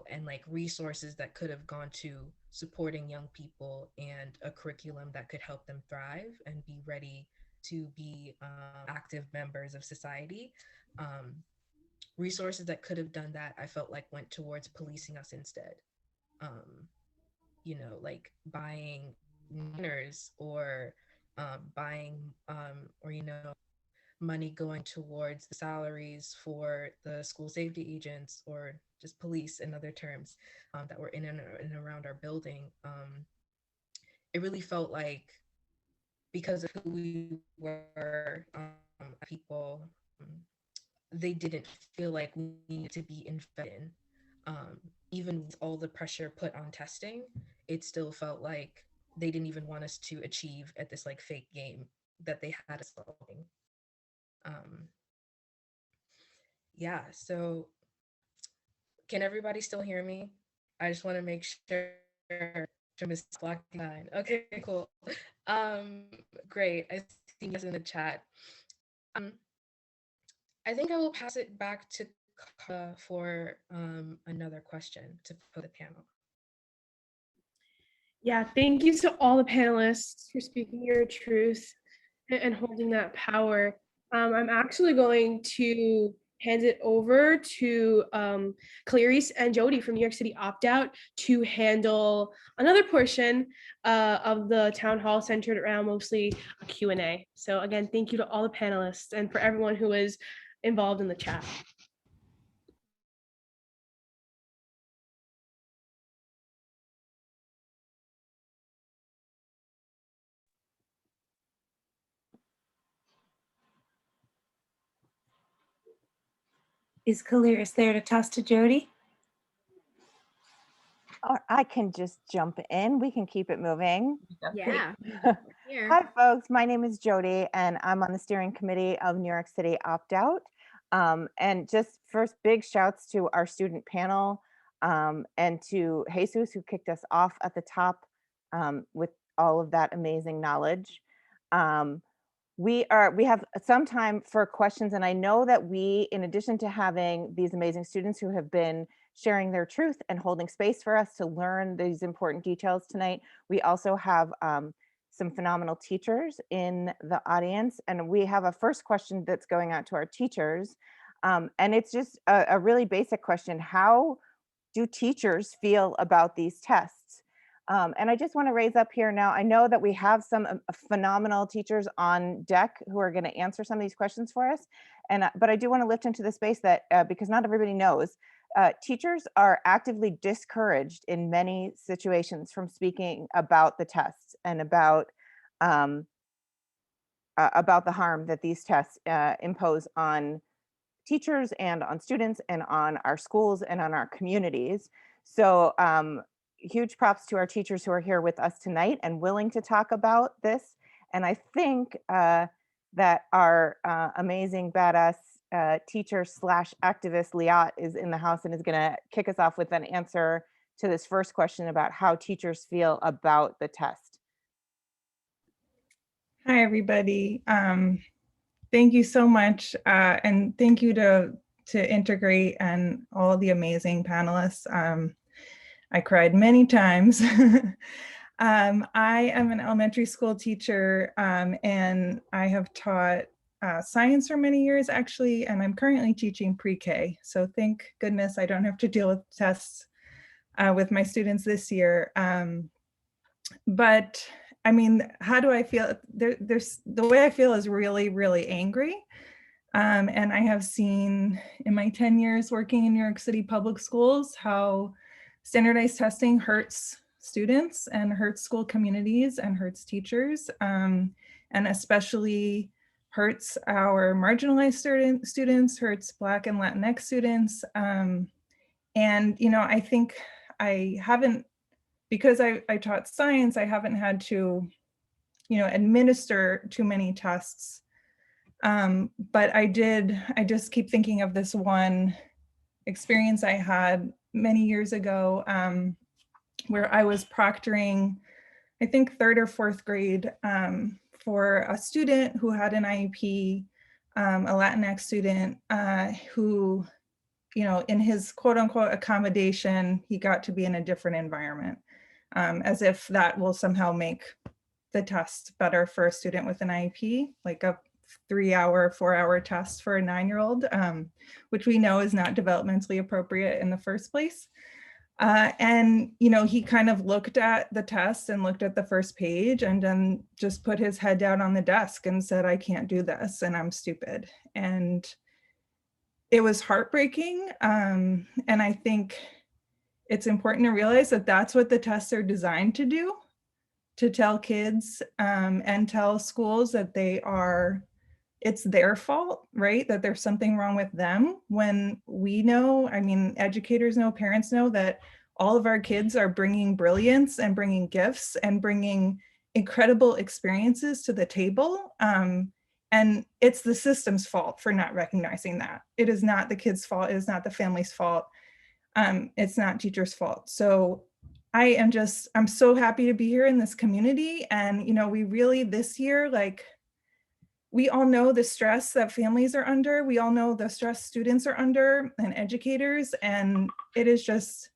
And like resources that could have gone to supporting young people and a curriculum that could help them thrive and be ready to be active members of society. Resources that could have done that, I felt like went towards policing us instead. Like buying manners or buying or money going towards the salaries for the school safety agents or just police in other terms that were in and around our building. It really felt like because of who we were, people, they didn't feel like we needed to be invested in. Even with all the pressure put on testing, it still felt like they didn't even want us to achieve at this like fake game that they had us playing. Yeah, so can everybody still hear me? I just want to make sure Miss Blocking Line. Okay, cool. Great. I see you in the chat. I think I will pass it back to Carla for another question to put the panel. Yeah, thank you to all the panelists for speaking your truth and holding that power. I'm actually going to hand it over to Clarice and Jody from New York City Opt-Out to handle another portion of the town hall centered around mostly a Q&A. So again, thank you to all the panelists and for everyone who was involved in the chat. Is Clarice there to toss to Jody? Or I can just jump in. We can keep it moving. Yeah. Hi, folks. My name is Jody, and I'm on the steering committee of New York City Opt-Out. And just first, big shouts to our student panel. and to Jesus, who kicked us off at the top with all of that amazing knowledge. We have some time for questions, and I know that we, in addition to having these amazing students who have been sharing their truth and holding space for us to learn these important details tonight, we also have some phenomenal teachers in the audience. And we have a first question that's going out to our teachers. And it's just a really basic question. How do teachers feel about these tests? And I just want to raise up here now, I know that we have some phenomenal teachers on deck who are going to answer some of these questions for us. But I do want to lift into the space that, because not everybody knows, teachers are actively discouraged in many situations from speaking about the tests and about the harm that these tests impose on teachers and on students and on our schools and on our communities. So huge props to our teachers who are here with us tonight and willing to talk about this. And I think that our amazing badass teacher / activist Liat is in the house and is going to kick us off with an answer to this first question about how teachers feel about the test. Hi, everybody. Thank you so much. And thank you to Integrate and all the amazing panelists. I cried many times. I am an elementary school teacher and I have taught science for many years actually, and I'm currently teaching pre-K. So thank goodness I don't have to deal with tests with my students this year. But I mean, how do I feel? The way I feel is really, really angry. And I have seen in my 10 years working in New York City public schools how standardized testing hurts students and hurts school communities and hurts teachers, and especially hurts our marginalized students, hurts Black and Latinx students. And, you know, I think I haven't, because I taught science, I haven't had to, you know, administer too many tests. But I just keep thinking of this one experience I had many years ago where I was proctoring, I think 3rd or 4th grade for a student who had an IEP, a Latinx student who, you know, in his quote unquote accommodation, he got to be in a different environment, as if that will somehow make the test better for a student with an IEP, like a 3-hour, 4-hour test for a 9-year-old, which we know is not developmentally appropriate in the first place. And, you know, he kind of looked at the test and looked at the first page and then just put his head down on the desk and said, I can't do this and I'm stupid. And it was heartbreaking. And I think it's important to realize that that's what the tests are designed to do, to tell kids and tell schools that it's their fault, right? That there's something wrong with them, when we know, I mean, educators know, parents know that all of our kids are bringing brilliance and bringing gifts and bringing incredible experiences to the table. And it's the system's fault for not recognizing that. It is not the kid's fault. It is not the family's fault. It's not teachers' fault. So I'm so happy to be here in this community. And, you know, we really this year, like, we all know the stress that families are under. We all know the stress students are under and educators. And it is just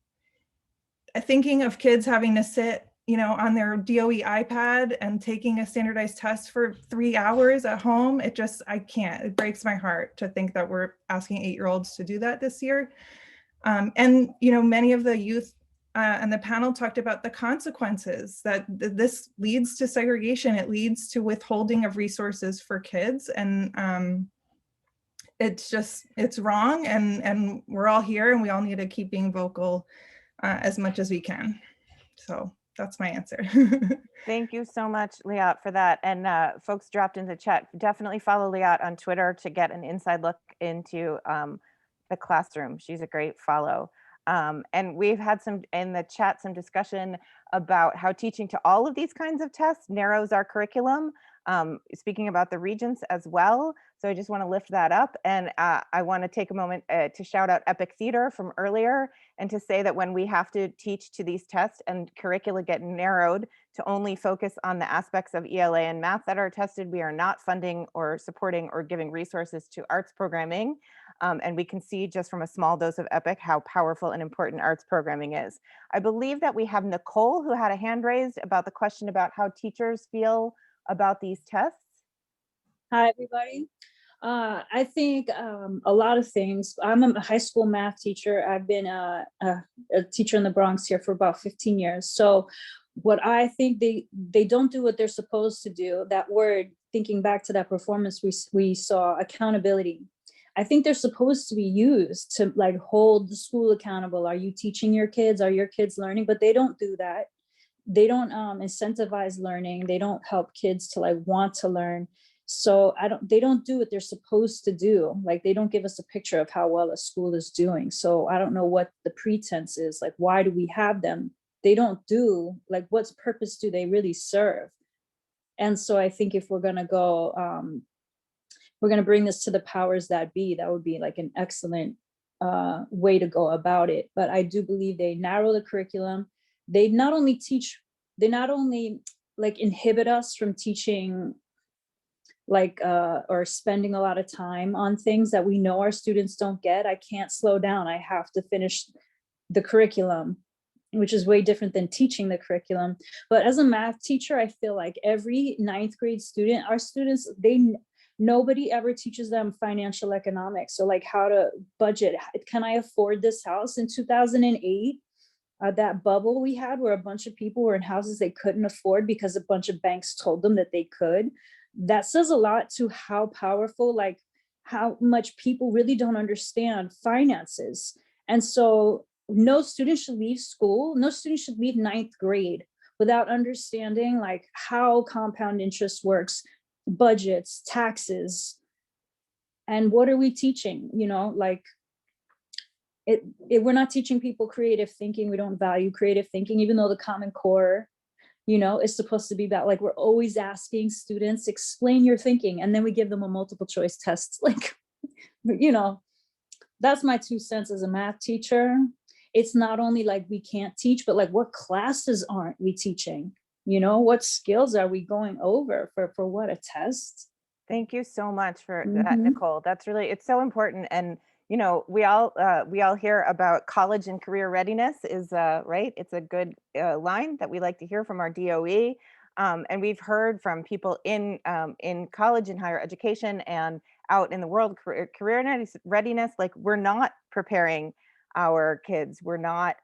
thinking of kids having to sit, you know, on their DOE iPad and taking a standardized test for 3 hours at home. I can't, it breaks my heart to think that we're asking 8-year-olds to do that this year. And, you know, many of the youth and the panel talked about the consequences that this leads to segregation. It leads to withholding of resources for kids. And it's wrong. And we're all here and we all need to keep being vocal as much as we can. So that's my answer. Thank you so much, Liat, for that. And folks dropped into chat, definitely follow Liat on Twitter to get an inside look into the classroom. She's a great follow. And we've had some in the chat, some discussion about how teaching to all of these kinds of tests narrows our curriculum, speaking about the regents as well. So I just want to lift that up. And I want to take a moment to shout out Epic Theater from earlier, and to say that when we have to teach to these tests and curricula get narrowed to only focus on the aspects of ELA and math that are tested, we are not funding or supporting or giving resources to arts programming. And we can see just from a small dose of Epic how powerful and important arts programming is. I believe that we have Nicole, who had a hand raised about the question about how teachers feel about these tests. Hi, everybody. I think a lot of things. I'm a high school math teacher. I've been a teacher in the Bronx here for about 15 years. So what I think they don't do what they're supposed to do. That word, thinking back to that performance we saw, accountability. I think they're supposed to be used to like hold the school accountable. Are you teaching your kids? Are your kids learning? But they don't do that. They don't incentivize learning. They don't help kids to like want to learn. So they don't do what they're supposed to do. Like they don't give us a picture of how well a school is doing. So I don't know what the pretense is. Like, why do we have them? They don't do, like, what purpose do they really serve? And so I think if we're gonna go, we're gonna bring this to the powers that be, that would be like an excellent way to go about it. But I do believe they narrow the curriculum. They not only like inhibit us from teaching like or spending a lot of time on things that we know our students don't get. I can't slow down. I have to finish the curriculum, which is way different than teaching the curriculum. But as a math teacher, I feel like every 9th grade student, our students, nobody ever teaches them financial economics. So like how to budget. Can I afford this house? In 2008, that bubble we had where a bunch of people were in houses they couldn't afford because a bunch of banks told them that they could. That says a lot to how powerful, like how much people really don't understand finances. And so no student should leave school, no student should leave 9th grade without understanding like how compound interest works, budgets, taxes, and what are we teaching, you know, like we're not teaching people creative thinking. We don't value creative thinking, even though the Common Core, you know, is supposed to be about, like, we're always asking students, explain your thinking, and then we give them a multiple choice test. Like, you know, that's my 2 cents as a math teacher. It's not only like we can't teach, but like what classes aren't we teaching? You know, what skills are we going over for what, a test? Thank you so much for that, Nicole. That's really, it's so important. And you know, we all hear about college and career readiness is right. It's a good line that we like to hear from our DOE, and we've heard from people in college and higher education and out in the world, career readiness. Like, we're not preparing our kids. We're not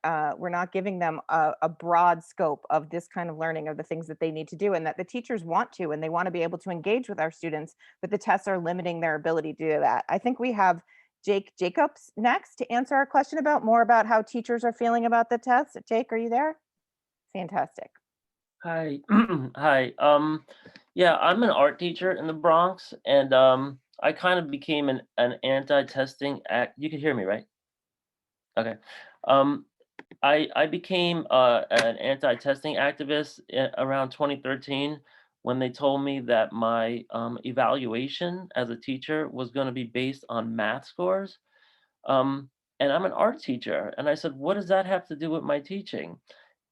giving them a broad scope of this kind of learning, of the things that they need to do, and that the teachers want to, and they want to be able to engage with our students, but the tests are limiting their ability to do that. I think we have Jake Jacobs next to answer our question about more about how teachers are feeling about the tests. Jake, are you there? Fantastic. Hi. Hi. Yeah, I'm an art teacher in the Bronx, and I kind of became an anti-testing act. You can hear me, right? Okay. I became an anti-testing activist around 2013 when they told me that my evaluation as a teacher was going to be based on math scores. And I'm an art teacher. And I said, what does that have to do with my teaching?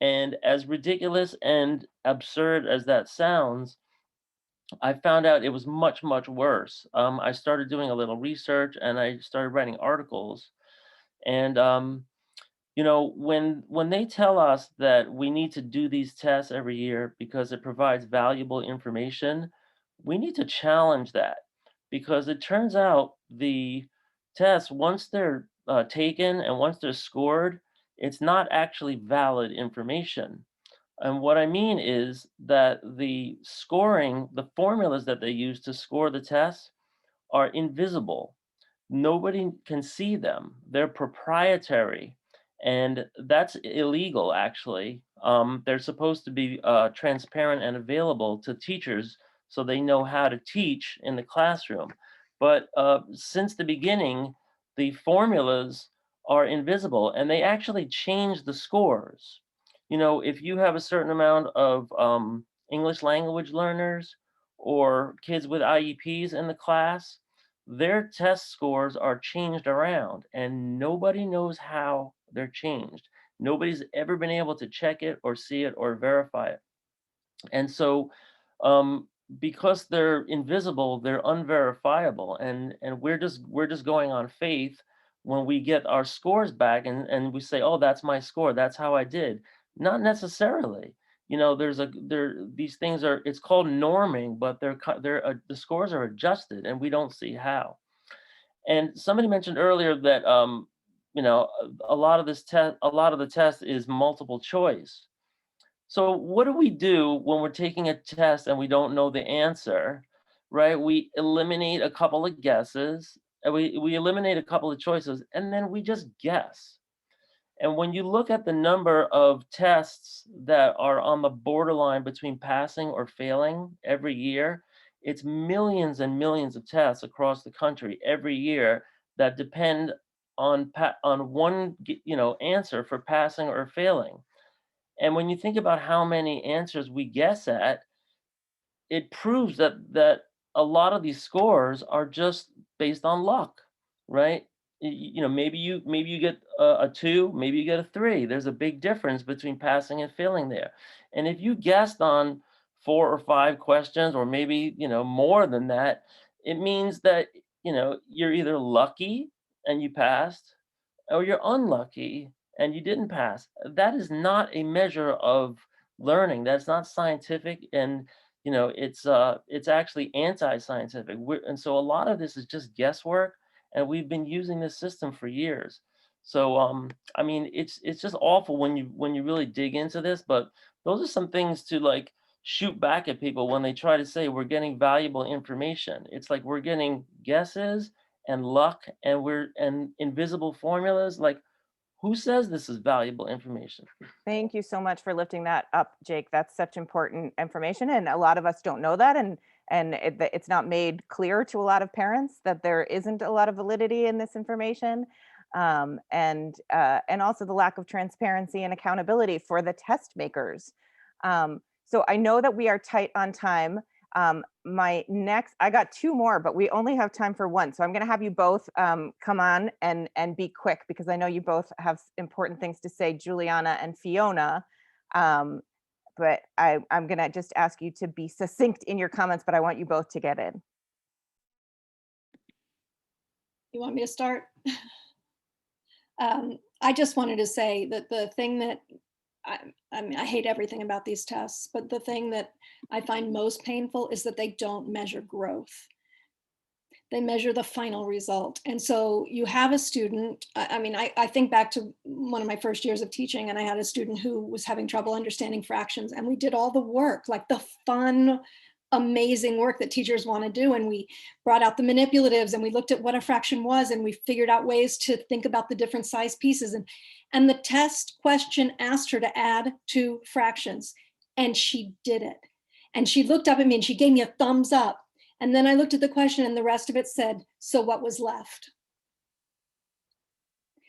And as ridiculous and absurd as that sounds, I found out it was much, much worse. I started doing a little research and I started writing articles. And you know, when they tell us that we need to do these tests every year because it provides valuable information, we need to challenge that, because it turns out the tests, once they're taken and once they're scored, it's not actually valid information. And what I mean is that the scoring, the formulas that they use to score the tests are invisible. Nobody can see them. They're proprietary. And that's illegal, actually. They're supposed to be transparent and available to teachers so they know how to teach in the classroom. But since the beginning, the formulas are invisible and they actually change the scores. You know, if you have a certain amount of English language learners or kids with IEPs in the class, their test scores are changed around and nobody knows how they're changed. Nobody's ever been able to check it or see it or verify it. And so because they're invisible, they're unverifiable, and we're just going on faith when we get our scores back and we say, oh, that's my score, that's how I did. Not necessarily. You know, these things are, it's called norming, but the scores are adjusted and we don't see how. And somebody mentioned earlier that you know, a lot of the test is multiple choice. So what do we do when we're taking a test and we don't know the answer, right? We eliminate a couple of guesses, and we eliminate a couple of choices, and then we just guess. And when you look at the number of tests that are on the borderline between passing or failing every year, it's millions and millions of tests across the country every year that depend on one, you know, answer for passing or failing. And when you think about how many answers we guess at, it proves that a lot of these scores are just based on luck, right? You know, maybe you get a 2, maybe you get a 3. There's a big difference between passing and failing there. And if you guessed on 4 or 5 questions, or maybe, you know, more than that, it means that, you know, you're either lucky and you passed, or you're unlucky and you didn't pass. That is not a measure of learning. That's not scientific, and you know, it's actually anti-scientific. And so a lot of this is just guesswork, and we've been using this system for years. So I mean, it's just awful when you really dig into this. But those are some things to like shoot back at people when they try to say we're getting valuable information. It's like we're getting guesses and luck, and invisible formulas. Like, who says this is valuable information? Thank you so much for lifting that up, Jake. That's such important information, and a lot of us don't know that, and it's not made clear to a lot of parents that there isn't a lot of validity in this information, and also the lack of transparency and accountability for the test makers. So I know that we are tight on time. I got 2 more, but we only have time for 1. So I'm going to have you both come on and be quick, because I know you both have important things to say, Juliana and Fiona. But I'm going to just ask you to be succinct in your comments, but I want you both to get in. You want me to start? I just wanted to say that the thing that I mean, I hate everything about these tests, but the thing that I find most painful is that they don't measure growth. They measure the final result. And so you have a student, I mean, I think back to one of my first years of teaching, and I had a student who was having trouble understanding fractions, and we did all the work, like the fun, amazing work that teachers want to do. And we brought out the manipulatives, and we looked at what a fraction was, and we figured out ways to think about the different size pieces. And the test question asked her to add 2 fractions, and she did it. And she looked up at me and she gave me a thumbs up. And then I looked at the question, and the rest of it said, so what was left?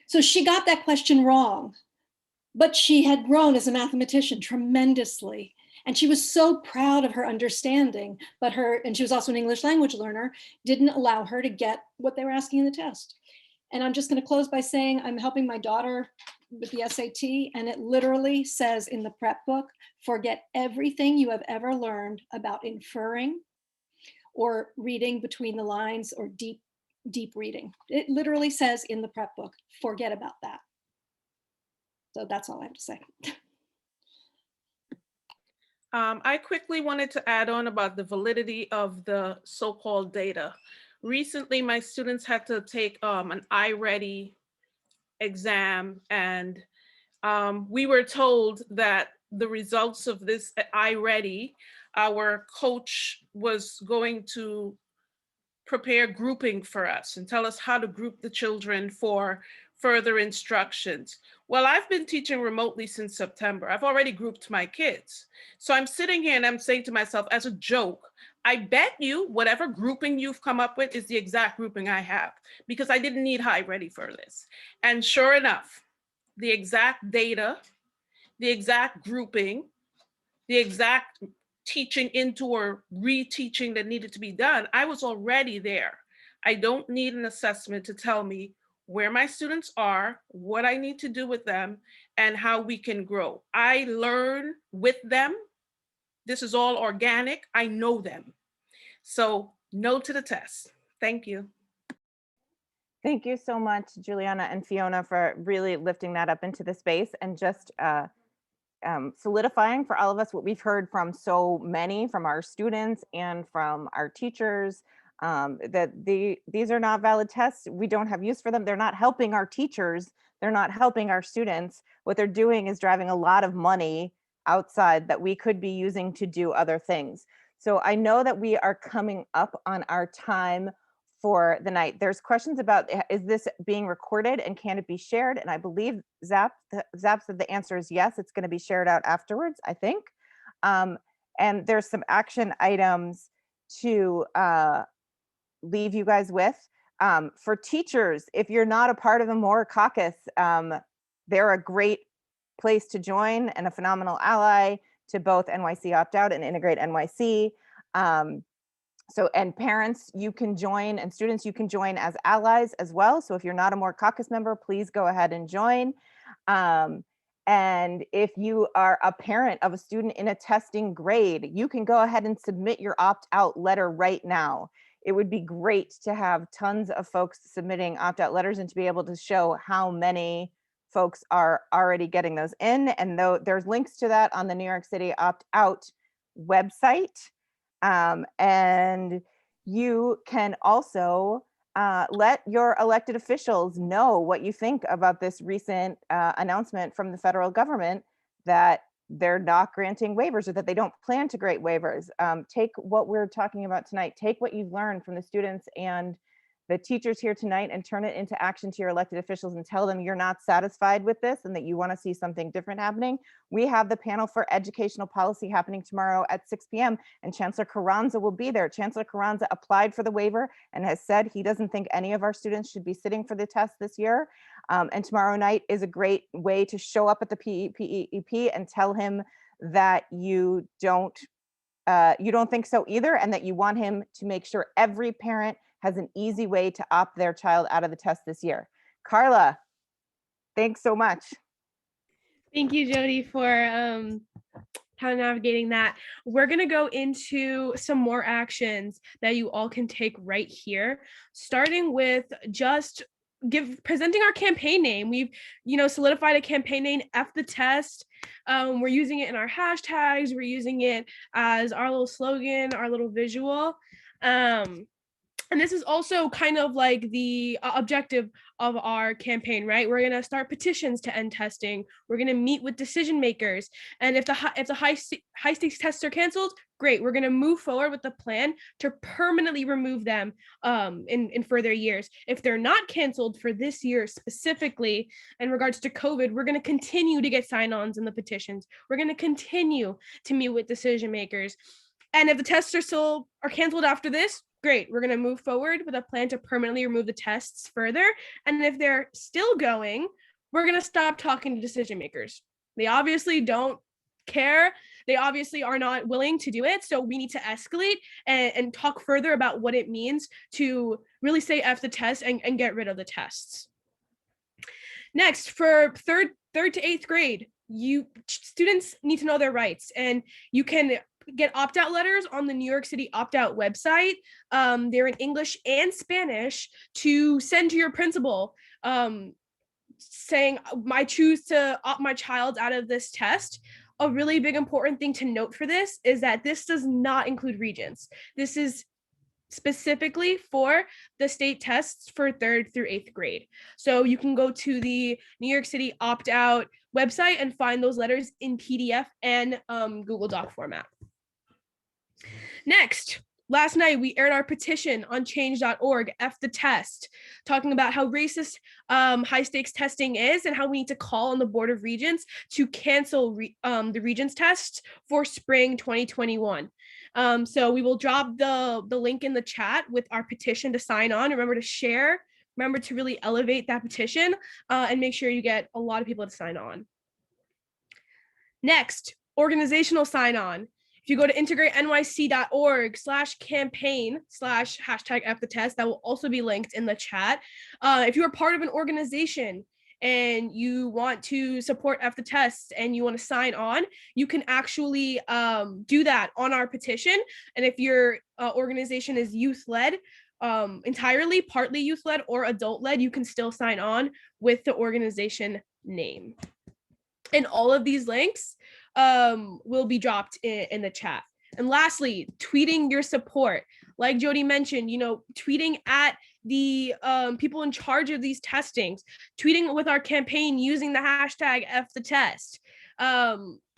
So she got that question wrong, but she had grown as a mathematician tremendously. And she was so proud of her understanding, and she was also an English language learner, didn't allow her to get what they were asking in the test. And I'm just going to close by saying I'm helping my daughter with the SAT, and it literally says in the prep book, forget everything you have ever learned about inferring or reading between the lines or deep reading. It literally says in the prep book, forget about that. So that's all I have to say. I quickly wanted to add on about the validity of the so-called data. Recently, my students had to take an iReady exam, and we were told that the results of this iReady, our coach was going to prepare grouping for us and tell us how to group the children for further instructions. Well, I've been teaching remotely since September. I've already grouped my kids. So I'm sitting here and I'm saying to myself, as a joke, I bet you whatever grouping you've come up with is the exact grouping I have, because I didn't need iReady for this. And sure enough, the exact data, the exact grouping, the exact teaching into or reteaching that needed to be done, I was already there. I don't need an assessment to tell me where my students are, what I need to do with them, and how we can grow. I learn with them. This is all organic. I know them. So no to the test. Thank you. Thank you so much, Juliana and Fiona, for really lifting that up into the space and just solidifying for all of us what we've heard from so many, from our students and from our teachers, that these are not valid tests. We don't have use for them. They're not helping our teachers. They're not helping our students. What they're doing is driving a lot of money outside that we could be using to do other things. So I know that we are coming up on our time for the night. There's questions about, is this being recorded and can it be shared? And I believe Zap said the answer is yes, it's going to be shared out afterwards, I think. And there's some action items to leave you guys with. For teachers, if you're not a part of the MORE caucus, they're a great place to join and a phenomenal ally to both NYC Opt-out and Integrate NYC. And parents, you can join, and students, you can join as allies as well. So if you're not a MORE caucus member, please go ahead and join. And if you are a parent of a student in a testing grade, you can go ahead and submit your opt-out letter right now. It would be great to have tons of folks submitting opt-out letters and to be able to show how many folks are already getting those in. And though there's links to that on the New York City opt-out website. And you can also let your elected officials know what you think about this recent announcement from the federal government that they're not granting waivers or that they don't plan to grant waivers. Take what we're talking about tonight, take what you've learned from the students and the teachers here tonight and turn it into action to your elected officials and tell them you're not satisfied with this and that you want to see something different happening. We have the panel for educational policy happening tomorrow at 6 p.m. and Chancellor Carranza will be there. Chancellor Carranza applied for the waiver and has said he doesn't think any of our students should be sitting for the test this year. And tomorrow night is a great way to show up at the PEP and tell him that you don't think so either, and that you want him to make sure every parent has an easy way to opt their child out of the test this year. Carla, thanks so much. Thank you, Jody, for kind of navigating that. We're going to go into some more actions that you all can take right here, starting with just presenting our campaign name. We've, solidified a campaign name, F the Test. We're using it in our hashtags. We're using it as our little slogan, our little visual. And this is also kind of like the objective of our campaign, right? We're going to start petitions to end testing. We're going to meet with decision makers. And if the high stakes tests are canceled, great. We're going to move forward with the plan to permanently remove them in further years. If they're not canceled for this year specifically, in regards to COVID, we're going to continue to get sign-ons in the petitions. We're going to continue to meet with decision makers. And if the tests are canceled after this, great. We're going to move forward with a plan to permanently remove the tests further. And if they're still going, we're going to stop talking to decision makers. They obviously don't care. They obviously are not willing to do it. So we need to escalate and talk further about what it means to really say F the test and get rid of the tests. Next, for third to eighth grade, students need to know their rights, and you can get opt-out letters on the New York City opt-out website. They're in English and Spanish to send to your principal, saying, I choose to opt my child out of this test. A really big important thing to note for this is that this does not include regents. This is specifically for the state tests for 3rd through 8th grade. So you can go to the New York City opt-out website and find those letters in PDF and Google Doc format. Next, last night we aired our petition on change.org, F the Test, talking about how racist high stakes testing is and how we need to call on the Board of Regents to cancel the Regents tests for spring 2021. So we will drop the link in the chat with our petition to sign on. Remember to share, remember to really elevate that petition and make sure you get a lot of people to sign on. Next, organizational sign on. If you go to integratenyc.org/campaign/#FTheTest, that will also be linked in the chat. If you're part of an organization and you want to support F the Test and you want to sign on, you can actually do that on our petition. And if your organization is youth-led, entirely, partly youth-led or adult-led, you can still sign on with the organization name. And all of these links will be dropped in the chat. And lastly, tweeting your support. Like Jody mentioned, tweeting at the people in charge of these testings, tweeting with our campaign using the hashtag #FTheTest,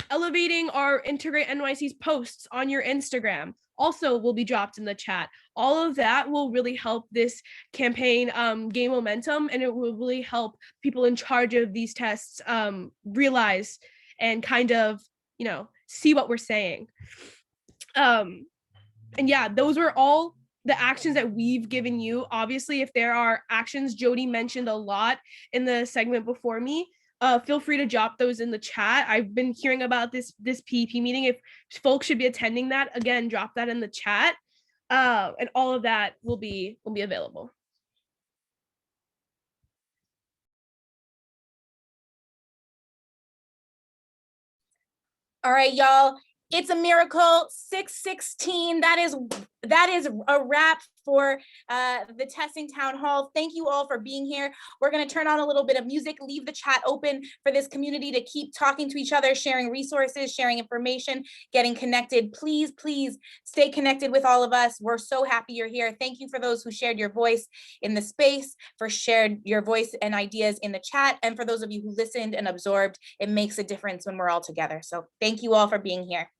elevating our Integrate NYC's posts on your Instagram also will be dropped in the chat. All of that will really help this campaign gain momentum, and it will really help people in charge of these tests realize and kind of, see what we're saying. And yeah, those were all the actions that we've given you. Obviously, if there are actions, Jody mentioned a lot in the segment before me, feel free to drop those in the chat. I've been hearing about this PEP meeting. If folks should be attending that, again, drop that in the chat. And all of that will be available. All right, y'all. It's a miracle. 6:16. That is a wrap for the testing town hall. Thank you all for being here. We're going to turn on a little bit of music, leave the chat open for this community to keep talking to each other, sharing resources, sharing information, getting connected. Please, please stay connected with all of us. We're so happy you're here. Thank you for those who shared your voice in the space, for shared your voice and ideas in the chat, and for those of you who listened and absorbed. It makes a difference when we're all together. So thank you all for being here.